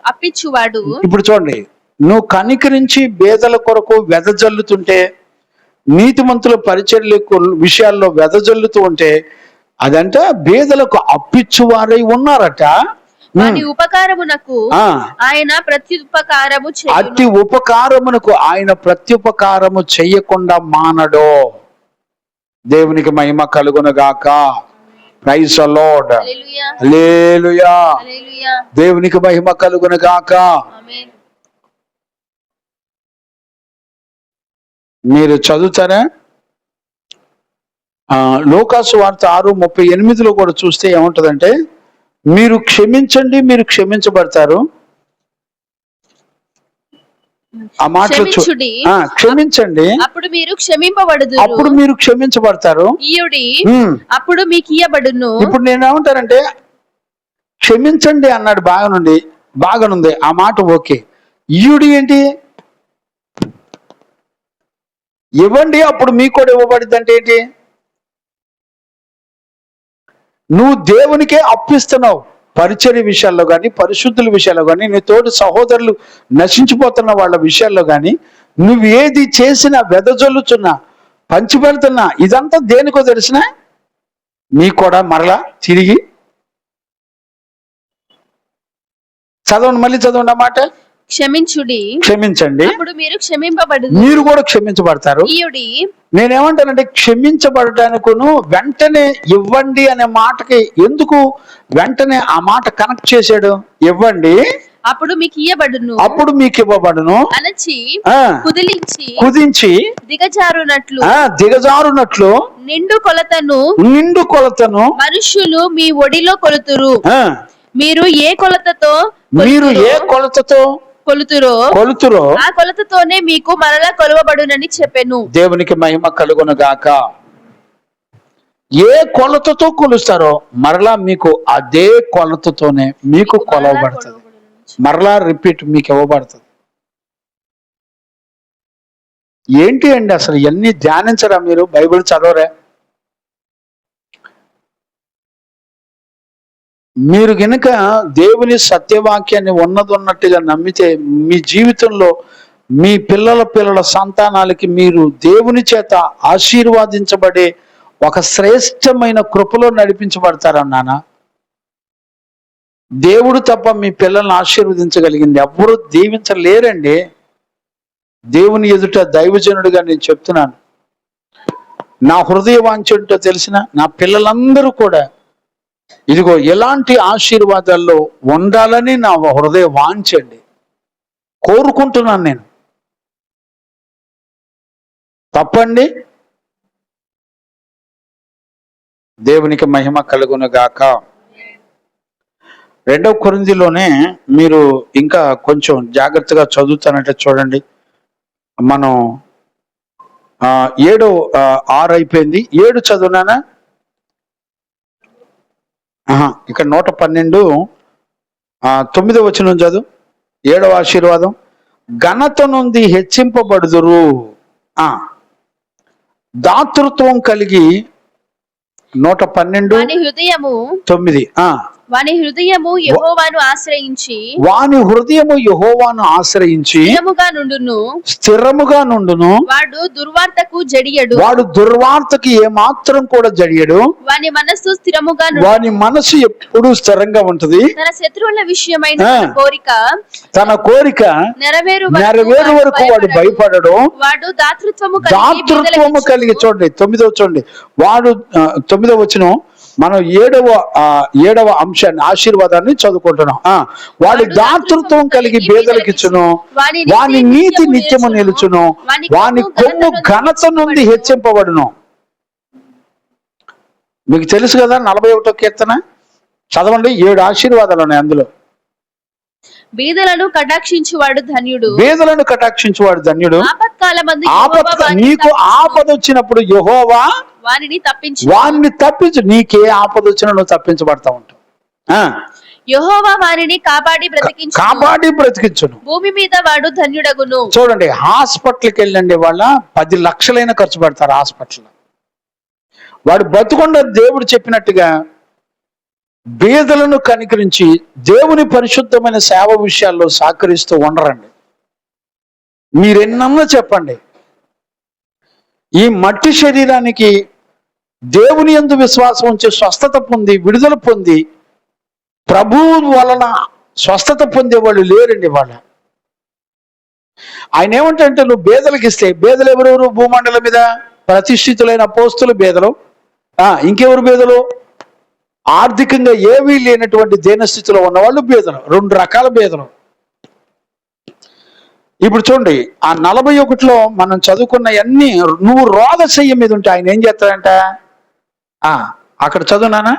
అప్పించువాడు. ఇప్పుడు చూడండి, నువ్వు కనికరించి బీదల కొరకు వెదజల్లుతుంటే, నీతిమంతుల పరిచర్య విషయాల్లో వెదజల్లుతూ ఉంటే, అదంటే బీదలకు అప్పిచ్చువారై ఉన్నారట. వాని ఉపకారమునకు ఆయన ప్రత్యుపకారము చేయును. అట్టి ఉపకారమునకు ఆయన ప్రత్యుపకారము చెయ్యకుండా మానడో. దేవునికి మహిమ కలుగునుగాక. Praise the lord. హల్లెలూయా. దేవునికి మహిమ కలుగునుగాక. మీరు చదువుతారా? లూకాసు వార్త 6:38 కూడా చూస్తే ఏముంటదంటే, మీరు క్షమించండి, మీరు క్షమించబడతారు. ఆ మాటలు క్షమించుడి, క్షమించండి, అప్పుడు మీరు క్షమింపబడుదురు. అప్పుడు మీరు క్షమించబడతారు. ఇయ్యుడి, అప్పుడు మీకు ఇయ్యబడును. ఇప్పుడు నేను ఏమంటానంటే, క్షమించండి అన్నాడు, బాగానుంది ఆ మాట, ఓకే. ఇయ్యుడి ఏంటి? ఇవ్వండి అప్పుడు మీకు కూడా ఇవ్వబడింది అంటే ఏంటి? నువ్వు దేవునికే అప్పిస్తున్నావు. పరిచర్య విషయాల్లో కానీ, పరిశుద్ధుల విషయాల్లో కానీ, నీ తోటి సహోదరులు నశించిపోతున్న వాళ్ళ విషయాల్లో కానీ, నువ్వు ఏది చేసినా, వెదజల్లుచున్నా, పంచిపెడుతున్నా, ఇదంతా దేనికో తెలిసినా నీకు కూడా మరలా తిరిగి చదవండి, మళ్ళీ చదవండి ఆ మాట. క్షమించుడి, క్షమించండి, అప్పుడు మీరు క్షమింపబడుదురు. మీరు కూడా క్షమించబడతారు. ఇయ్యుడి, నేనేమంటానంటే, క్షమించబడటానికును వెంటనే ఇవ్వండి అనే మాటకి ఎందుకు వెంటనే ఆ మాట కనెక్ట్ చేశాడు? ఇవ్వండి అప్పుడు మీకు ఇయ్యబడును, అప్పుడు మీకు ఇవ్వబడును అనచి కుదించి దిగజారునట్లు నిండు కొలతను మనుష్యులు మీ ఒడిలో కొలుతురు. మీరు ఏ కొలతతో కొలుతురో ఆ కొలతతోనే మీకు మరలా కొలవబడునని చెప్పెను. దేవునికి మహిమ కలుగును గాక. ఏ కొలతతో కొలుస్తారో మరలా మీకు అదే కొలతతోనే మీకు కొలవబడుతుంది. మరలా రిపీట్ మీకు ఇవ్వబడుతుంది. ఏంటి అండి అసలు ఇవన్నీ ధ్యానించరా మీరు? బైబిల్ చదవరా? మీరు గనుక దేవుని సత్యవాక్యాన్ని ఉన్నట్టుగా నమ్మితే, మీ జీవితంలో మీ పిల్లల సంతానాలకి మీరు దేవుని చేత ఆశీర్వాదించబడే ఒక శ్రేష్టమైన కృపలో నడిపించబడతారన్నానా? దేవుడు తప్ప మీ పిల్లల్ని ఆశీర్వదించగలిగింది ఎవరు దీవించలేరండి. దేవుని ఎదుట దైవజనుడిగా నేను చెప్తున్నాను. నా హృదయ వాంఛ ఏంటో తెలిసిన నా పిల్లలందరూ కూడా ఇదిగో ఎలాంటి ఆశీర్వాదాల్లో ఉండాలని నా హృదయ వాంఛండి, కోరుకుంటున్నాను నేను. తప్పండి? దేవునికి మహిమ కలుగును గాక. 2వ కొరింథీలోనే మీరు ఇంకా కొంచెం జాగ్రత్తగా చదువుతానంటే చూడండి. మనం 7:6 అయిపోయింది. 7 చదువునానా? ఇక్కడ 112 9వ వచనం చదువు. 7వ ఆశీర్వాదం, ఘనత నుండి హెచ్చింపబడుదురు, దాతృత్వం కలిగి 112 9 వాని హృదయము యెహోవాను ఆశ్రయించి స్థిరముగా నుండును. వాడు దుర్వార్తకు ఏమాత్రం కూడా జడియడు. వాని మనసు ఎప్పుడు స్థిరంగా ఉంటది. తన కోరిక నెరవేరు వరకు వాడు భయపడడు. వాడు దాతృత్వము కలిగి చూడండి 9వ చూడండి. వాడు 9వ వచనం. మనం 7వ అంశాన్ని, ఆశీర్వాదాన్ని చదువుకుంటున్నాం. వాడి దాతృత్వం కలిగి బేదలకు ఇచ్చును, వాని నీతి నిత్యము నిలుచును, వాని కొమ్ము ఘనత నుండి హెచ్చింపబడును. మీకు తెలుసు కదా 41వ కీర్తన చదవండి. 7 ఆశీర్వాదాలు ఉన్నాయి అందులో. బీదలను కటాక్షించువాడు ధన్యుడు. నీకు ఆపద వచ్చినప్పుడు యెహోవా వానిని తప్పించు. నీకే ఆపద వచ్చినా నువ్వు తప్పించబడతా ఉంటావు. యెహోవా వారిని కాపాడి బ్రతికించును. భూమి మీద వాడు ధన్యుడగును. చూడండి, హాస్పిటల్కి వెళ్ళండి, వాళ్ళ 10 లక్షలైనా ఖర్చు పెడతారు హాస్పిటల్. వాడు బతుకుండా దేవుడు చెప్పినట్టుగా బీదలను కనికరించి దేవుని పరిశుద్ధమైన సేవ విషయాల్లో సహకరిస్తూ ఉండరండి. మీరెన్నన్నా చెప్పండి, ఈ మట్టి శరీరానికి దేవుని యందు విశ్వాసం ఉంచి స్వస్థత పొంది, విడుదల పొంది, ప్రభువు వలన స్వస్థత పొందే వాళ్ళు లేరండి. ఆయన ఏమంటే, నువ్వు బేదలకు ఇస్తే, బేదలు ఎవరెవరు భూమండలం మీద? ప్రతిష్ఠితులైన అపోస్తులు బేదలు. ఇంకెవరు బేదలు? ఆర్థికంగా ఏమీ లేనటువంటి దీనస్థితిలో ఉన్నవాళ్ళు బేదలు. 2 రకాల బేదలు. ఇప్పుడు చూడండి, ఆ 41లో మనం చదువుకున్న అన్ని, నువ్వు రోదశయ్య మీద ఉంటే ఆయన ఏం చేస్తాడంట? అక్కడ చదువునానా?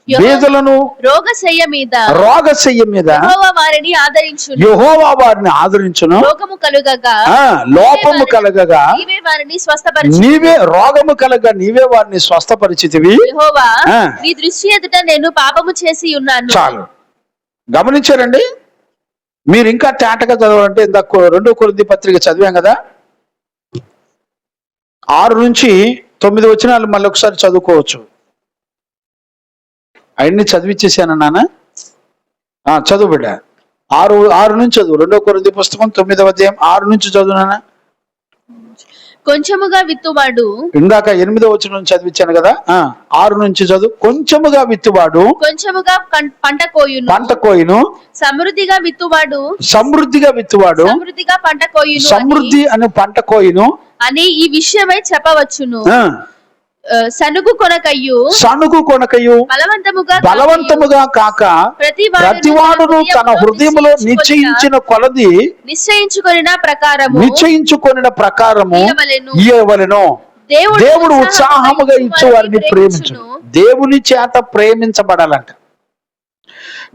బీదలను రోగశయ్య మీద యెహోవా వారిని ఆదరించును. రోగము కలుగగా లోపము కలగగా నీవే వారిని స్వస్థపరచు. నీవే రోగము కలగగా నీవే వారిని స్వస్థపరిచితివి. యెహోవా నీ దృష్టి ఎదుట నేను పాపము చేసి ఉన్నాను. చాలు, గమనించారండి? మీరు ఇంకా తేటగా చదవాలంటే ఇందాక 2 కొరింథీ పత్రిక చదివాం కదా, 6 నుంచి 9 వచనాలు మళ్ళీ ఒకసారి చదువుకోవచ్చు. అవన్నీ చదివిచ్చేసాను నాన్న. చదువు బిడ్డ. 6 నుంచి చదువు. 2 కొరింథీ పుస్తకం 9వ అధ్యాయం 6 నుంచి చదువు నాన్న. కొంచెముగా విత్తువాడు, ఇందాక 8వ వచనం చదివించాను కదా, 6 నుంచి చదువు. కొంచెముగా విత్తువాడు కొంచెముగా పంట కోయును, సమృద్ధిగా విత్తువాడు సమృద్ధిగా పంట కోయును. సమృద్ధి అని పంట కోయును అని ఈ విషయమై చెప్పవచ్చును. సనుగు కొనకయు బలవంతముగా కాక ప్రతివాడును తన హృదయములో నిశ్చయించిన కొలది నిశ్చయించుకొనిన ప్రకారము ఇయ్యవలెను. దేవుడు ఉత్సాహముగా ఇచ్చు వారిని ప్రేమించును. దేవుని చేత ప్రేమించబడాలంట.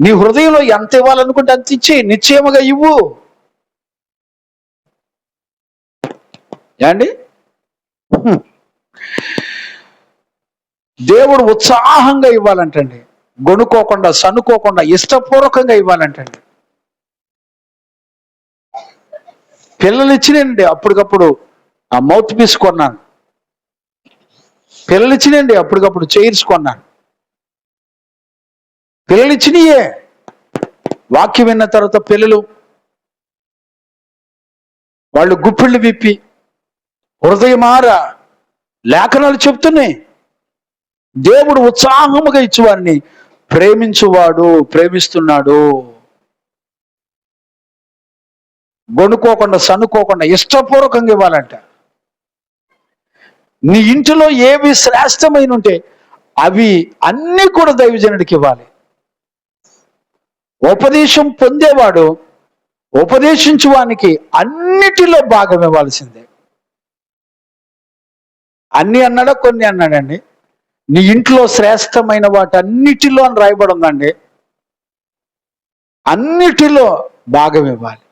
నీ హృదయంలో ఎంత ఇవ్వాలనుకుంటే అంత ఇచ్చి నిశ్చయముగా ఇవ్వు. ఏండి? దేవుడు ఉత్సాహంగా ఇవ్వాలంటండి, గొనుక్కోకుండా సనుకోకుండా ఇష్టపూర్వకంగా ఇవ్వాలంటండి. పిల్లలు ఇచ్చినండి అప్పటికప్పుడు ఆ మౌత్ పీస్ కొన్నాను, పిల్లలు ఇచ్చినండి అప్పటికప్పుడు చైర్స్ కొన్నాను. పిల్లలు ఇచ్చినయే. వాక్యం విన్న తర్వాత పిల్లలు వాళ్ళు గుప్పిళ్ళు విప్పి హృదయమార లేఖనాలు చెప్తున్నాయి. దేవుడు ఉత్సాహముగా ఇచ్చేవారిని ప్రేమిస్తున్నాడు. గొనుక్కోకుండా సనుకోకుండా ఇష్టపూర్వకంగా ఇవ్వాలంట. నీ ఇంటిలో ఏవి శ్రేష్టమైన ఉంటే అవి అన్నీ కూడా దైవజనుడికి ఇవ్వాలి. ఉపదేశం పొందేవాడు ఉపదేశించువానికి అన్నిటిలో భాగం ఇవ్వాల్సిందే. అన్ని అన్నాడా? కొన్ని అన్నాడండి. నీ ఇంట్లో శ్రేష్టమైన వాటన్నిటిలో అని రాయబడి ఉందండి. అన్నిటిలో భాగం ఇవ్వాలి.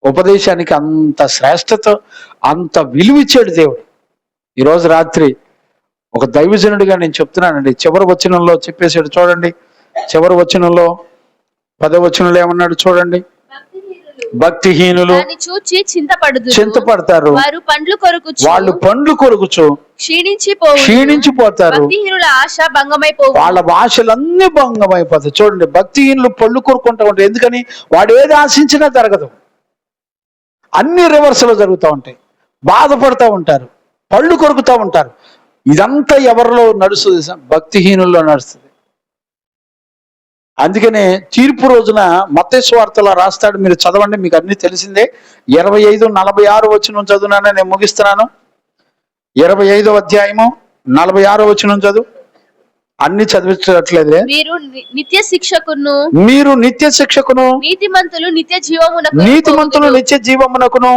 ఉపదేశానికి అంత శ్రేష్టత, అంత విలువిచ్చాడు దేవుడు. ఈరోజు రాత్రి ఒక దైవజనుడిగా నేను చెప్తున్నానండి. చివరి వచనంలో చెప్పేసాడు చూడండి. చివరి వచనంలో 10వ వచనంలో ఏమన్నాడు చూడండి. భక్తిహీనులు చూచి చింతపడతారు, వాళ్ళు పండ్లు కొరుకుచు క్షీణించిపోతారు, వాళ్ళ భాషలన్నీ భంగమైపోతాయి. చూడండి, భక్తిహీనులు పళ్ళు కొరుకుంటూ ఉంటారు. ఎందుకని? వాడు ఏది ఆశించినా జరగదు. అన్ని రివర్స్లో జరుగుతూ ఉంటాయి. బాధపడుతూ ఉంటారు, పళ్ళు కొరుకుతూ ఉంటారు. ఇదంతా ఎవరిలో నడుస్తుంది? భక్తిహీనుల్లో నడుస్తుంది. అందుకనే తీర్పు రోజున మత్తయి సువార్తలో రాస్తాడు, మీరు చదవండి, మీకు అన్ని తెలిసిందే. 25-46 వచనం చదువునానే నేను ముగిస్తున్నాను. 25వ అధ్యాయము 46వ వచనం చదువు. అన్ని చదివించట్లేదే. మీరు నిత్య శిక్షకును నీతిమంతులు నిత్య జీవమునకును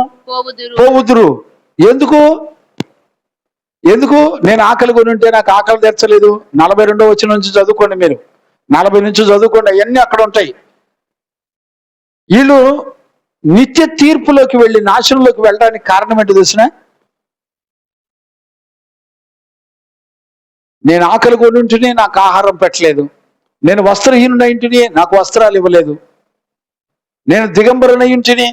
పోవుదురు. ఎందుకు? నేను ఆకలి కొని ఉంటే నాకు ఆకలి తెచ్చలేదు. 42వ వచనం నుంచి చదువుకోండి, మీరు 40 నుంచి చదువుకోండి, అవన్నీ అక్కడ ఉంటాయి. వీళ్ళు నిత్య తీర్పులోకి వెళ్ళి నాశనంలోకి వెళ్ళడానికి కారణం ఏంటో తెలిసిన? నేను ఆకలి కొని ఉంటుని నాకు ఆహారం పెట్టలేదు, నేను వస్త్రహీనుడైంటిని నాకు వస్త్రాలు ఇవ్వలేదు, నేను దిగంబరునైంటిని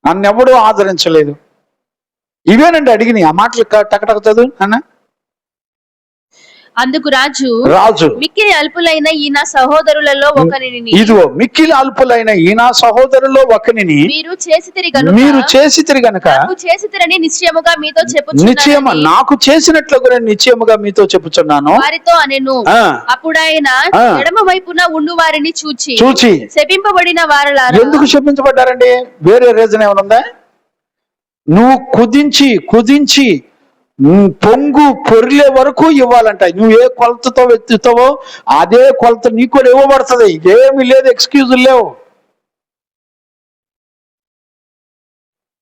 నన్నెవడూ ఆదరించలేదు. ఇవేనండి అడిగినాయి. ఆ మాటలు టకటక చదువు అన్న. అందుకు రాజు మిక్కిలి అల్పులైన ఈ నా సహోదరులలో ఒకనిని, ఇదిగో మిక్కిలి అల్పులైన ఈ నా సహోదరులలో ఒకనిని మీరు చేసితిరి గనుక నాకు చేసినట్లుగా నిశ్చయముగా మీతో చెప్పుచున్నాను వారితో అనెను. అప్పుడు ఆయన ఎడమ వైపున ఉండు వారిని చూచి శపింపబడిన వారలారా. ఎందుకు శపించబడ్డారండి? వేరే రీజన్ ఏమైనా ఉందా? నువ్వు కుదించి పొంగు పొరిలే వరకు ఇవ్వాలంట. నువ్వు ఏ కొలతతో వెతుతావో అదే కొలత నీకు కూడా ఇవ్వబడుతుంది. ఏమి లేదు, ఎక్స్క్యూజులు లేవు.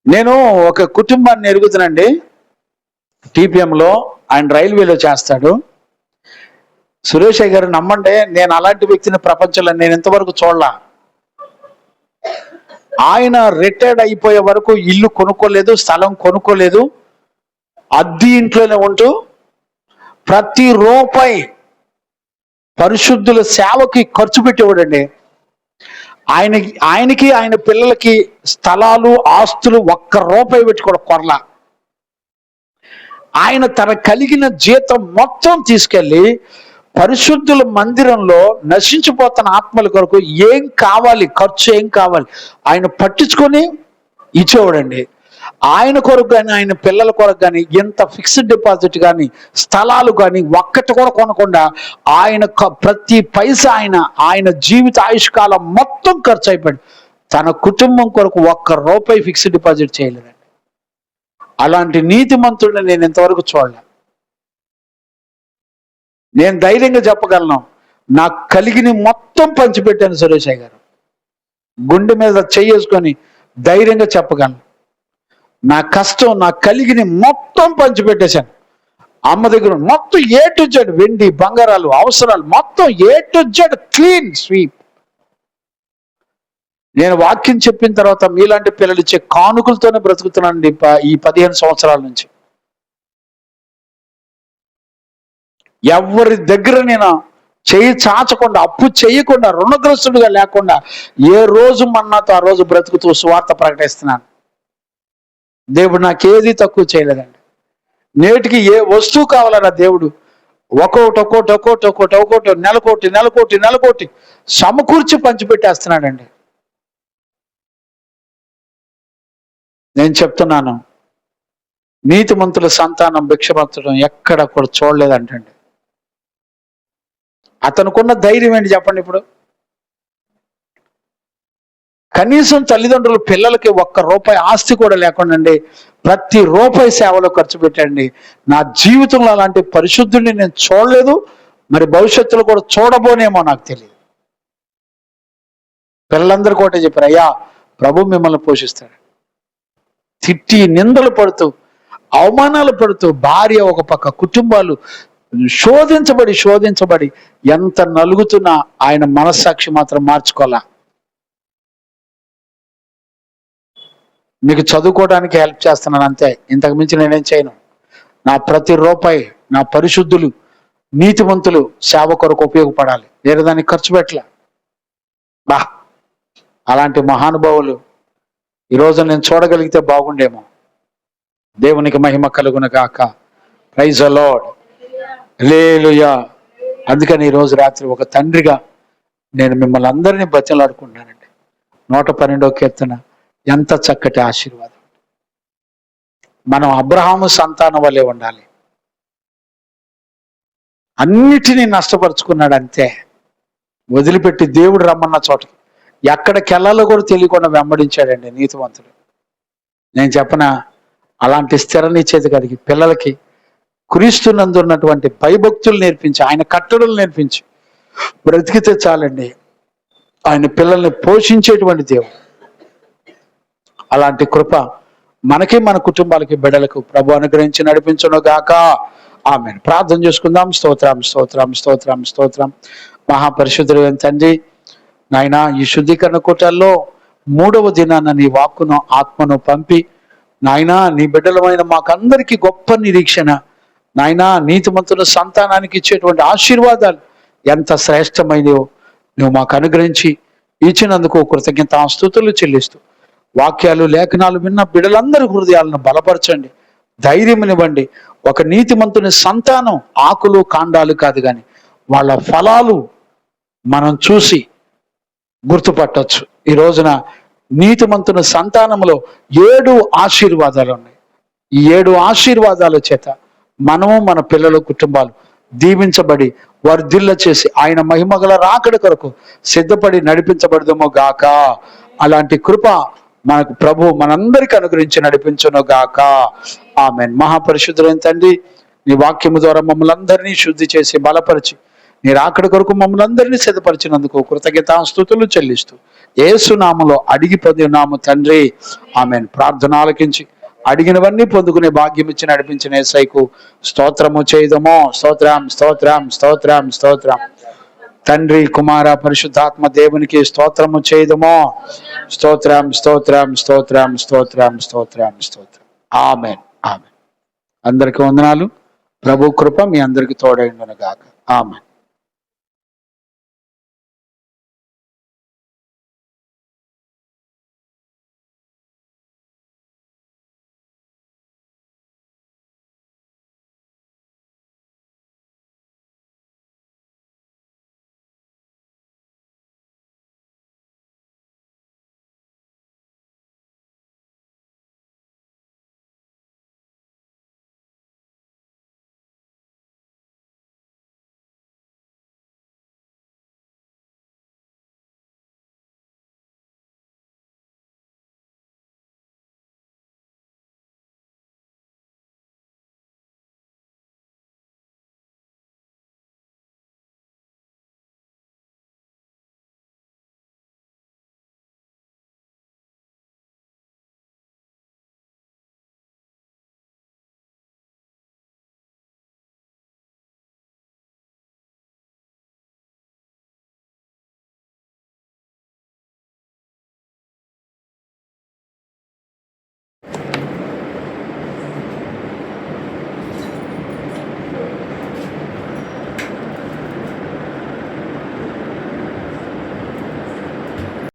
నేను ఒక కుటుంబాన్ని ఎరుగుతానండి. TPMలో ఆయన రైల్వేలో చేస్తాడు. సురేష్ అయ్య గారు నమ్మండి, నేను అలాంటి వ్యక్తిని ప్రపంచంలో నేను ఇంతవరకు చూడలా. ఆయన రిటైర్డ్ అయిపోయే వరకు ఇల్లు కొనుక్కోలేదు, స్థలం కొనుక్కోలేదు, అద్దె ఇంట్లోనే ఉంటూ ప్రతి రూపాయి పరిశుద్ధుల సేవకి ఖర్చు పెట్టేవాడండి. ఆయనకి ఆయన పిల్లలకి స్థలాలు ఆస్తులు ఒక్క రూపాయి పెట్టుకోవడం కొరలా. ఆయన తన కలిగిన జీతం మొత్తం తీసుకెళ్ళి పరిశుద్ధుల మందిరంలో నశించిపోతున్న ఆత్మల కొరకు ఏం కావాలి, ఖర్చు ఏం కావాలి ఆయన పట్టించుకొని ఇచ్చేవాడండి. ఆయన కొరకు కానీ ఆయన పిల్లల కొరకు కానీ ఎంత ఫిక్స్డ్ డిపాజిట్ కానీ స్థలాలు కానీ ఒక్కటి కూడా కొనకుండా ఆయన ప్రతి పైసా ఆయన జీవిత ఆయుష్కాలం మొత్తం ఖర్చు అయిపోయాడు. తన కుటుంబం కొరకు ఒక్క రూపాయి ఫిక్స్డ్ డిపాజిట్ చేయలేదండి. అలాంటి నీతిమంతుడిని నేను ఇంతవరకు చూడలే. నేను ధైర్యంగా చెప్పగలను, నాకు కలిగిన మొత్తం పంచిపెట్టాను సురేష్ అయ్య గారు. గుండె మీద చేసుకొని ధైర్యంగా చెప్పగలను, నా కష్టం నా కలిగిన మొత్తం పంచిపెట్టేశాను. అమ్మ దగ్గర మొత్తం ఏ టు జెడ్, వెండి బంగారాలు అవసరాలు మొత్తం A to Z clean sweep. నేను వాక్యం చెప్పిన తర్వాత మీలాంటి పిల్లలు ఇచ్చే కానుకలతోనే బ్రతుకుతున్నానండి ఈ 15 సంవత్సరాల నుంచి. ఎవరి దగ్గర నేను చేయి చాచకుండా, అప్పు చేయకుండా, రుణగ్రస్తుడిగా లేకుండా ఏ రోజు మన్నాతో ఆ రోజు బ్రతుకుతూ సువార్త ప్రకటిస్తున్నాను. దేవుడు నాకేది తక్కువ చేయలేదండి. నేటికి ఏ వస్తువు కావాలన్నా దేవుడు ఒక్కొక్కటి నెలకోటి సమకూర్చి పంచిపెట్టేస్తున్నాడండి. నేను చెప్తున్నాను, నీతిమంతుల సంతానం భిక్షమంతడం ఎక్కడ కూడా చూడలేదంటండి. అతనుకున్న ధైర్యం ఏంటి చెప్పండి. ఇప్పుడు కనీసం తల్లిదండ్రులు పిల్లలకి ఒక్క రూపాయి ఆస్తి కూడా లేకుండా ప్రతి రూపాయి సేవలో ఖర్చు పెట్టండి. నా జీవితంలో అలాంటి పరిశుద్ధుడిని నేను చూడలేదు, మరి భవిష్యత్తులో కూడా చూడబోనేమో నాకు తెలియదు. పిల్లలందరూ కూడా చెప్పారు, అయ్యా ప్రభు మిమ్మల్ని పోషిస్తాడు. తిట్టి నిందలు పడుతూ అవమానాలు పడుతూ భార్య ఒక పక్క, కుటుంబాలు శోధించబడి ఎంత నలుగుతున్నా ఆయన మనస్సాక్షి మాత్రం మార్చుకోవాలా. మీకు చదువుకోవడానికి హెల్ప్ చేస్తున్నాను అంతే, ఇంతకు మించి నేనేం చేయను. నా ప్రతి రూపాయి నా పరిశుద్ధులు నీతిమంతులు సేవ కొరకు ఉపయోగపడాలి, వేరే దానికి ఖర్చు పెట్టలే. అలాంటి మహానుభావులు ఈరోజు నేను చూడగలిగితే బాగుండేమో. దేవునికి మహిమ కలుగును గాక. Praise the lord. హల్లెలూయా. అందుకని ఈరోజు రాత్రి ఒక తండ్రిగా నేను మిమ్మల్ని అందరినీ బతిలాడుకుంటున్నానండి. 112వ కీర్తన ఎంత చక్కటి ఆశీర్వాదం. మనం అబ్రహాము సంతానం వలె ఉండాలి. అన్నిటినీ నష్టపరుచుకున్నాడు అంతే, వదిలిపెట్టి దేవుడు రమ్మన్న చోటకి ఎక్కడికి వెళ్ళాలో కూడా తెలియకుండా వెంబడించాడండి నీతివంతుడు. నేను చెప్పనా, అలాంటి స్థిర నిశ్చయిత కలిగి పిల్లలకి క్రీస్తునందు ఉన్నటువంటి భయభక్తులు నేర్పించి, ఆయన కట్టడలు నేర్పించి బ్రతికితే చాలండి. ఆయన పిల్లల్ని పోషించేటువంటి దేవుడు. అలాంటి కృప మనకి మన కుటుంబాలకి బిడ్డలకు ప్రభు అనుగ్రహించి నడిపించును గాక. ఆమేన్. ప్రార్థన చేసుకుందాం. స్తోత్రం. మహాపరిశుద్ధుడైన తండ్రి, నాయన ఈ శుద్ధీకరణ కూటాల్లో 3వ దినాన నీ వాక్కును ఆత్మను పంపి నాయన నీ బిడ్డలమైన మాకందరికీ గొప్ప నిరీక్షణ, నాయన నీతిమంతుల సంతానానికి ఇచ్చేటువంటి ఆశీర్వాదాలు ఎంత శ్రేష్టమైనవో నువ్వు మాకు అనుగ్రహించి ఇచ్చినందుకు కృతజ్ఞతాస్తుతులు చెల్లిస్తూ, వాక్యాలు లేఖనాలు విన్న బిడ్డలందరి హృదయాలను బలపరచండి, ధైర్యమునివ్వండి. ఒక నీతిమంతుని సంతానం ఆకులు కాండాలు కాదు కానీ వాళ్ళ ఫలాలు మనం చూసి గుర్తుపట్టవచ్చు. ఈ రోజున నీతిమంతుని సంతానంలో 7 ఆశీర్వాదాలు ఉన్నాయి. ఈ 7 ఆశీర్వాదాల చేత మనము మన పిల్లల కుటుంబాలు దీవించబడి వర్ధిల్ల చేసి ఆయన మహిమగల రాకడ కొరకు సిద్ధపడి నడిపించబడదుమో గాక. అలాంటి కృప మనకు ప్రభు మనందరికీ అనుగ్రహించి నడిపించును గాక. ఆమేన్. మహాపరిశుద్ధులైన తండ్రి, నీ వాక్యము ద్వారా మమ్మల్ని అందరినీ శుద్ధి చేసి బలపరిచి నీ రాకడ కొరకు మమ్మల్ని అందరినీ సిద్ధపరిచినందుకు కృతజ్ఞతాస్తుతులు చెల్లిస్తూ యేసు నామములో అడిగి పొందినాము తండ్రి. ఆమేన్. ప్రార్థన ఆలకించి అడిగినవన్నీ పొందుకునే భాగ్యం ఇచ్చి నడిపించిన యేసయ్యకు స్తోత్రము చేయదము. స్తోత్రం స్తోత్రం స్తోత్రం స్తోత్రం. తండ్రి కుమార పరిశుద్ధాత్మ దేవునికి స్తోత్రము చేయదము. స్తోత్రం స్తోత్రం స్తోత్రం స్తోత్రం స్తోత్రం స్తోత్రం. ఆమేన్ ఆమేన్. అందరికీ వందనాలు. ప్రభు కృప మీ అందరికి తోడైండును గాక. ఆమేన్.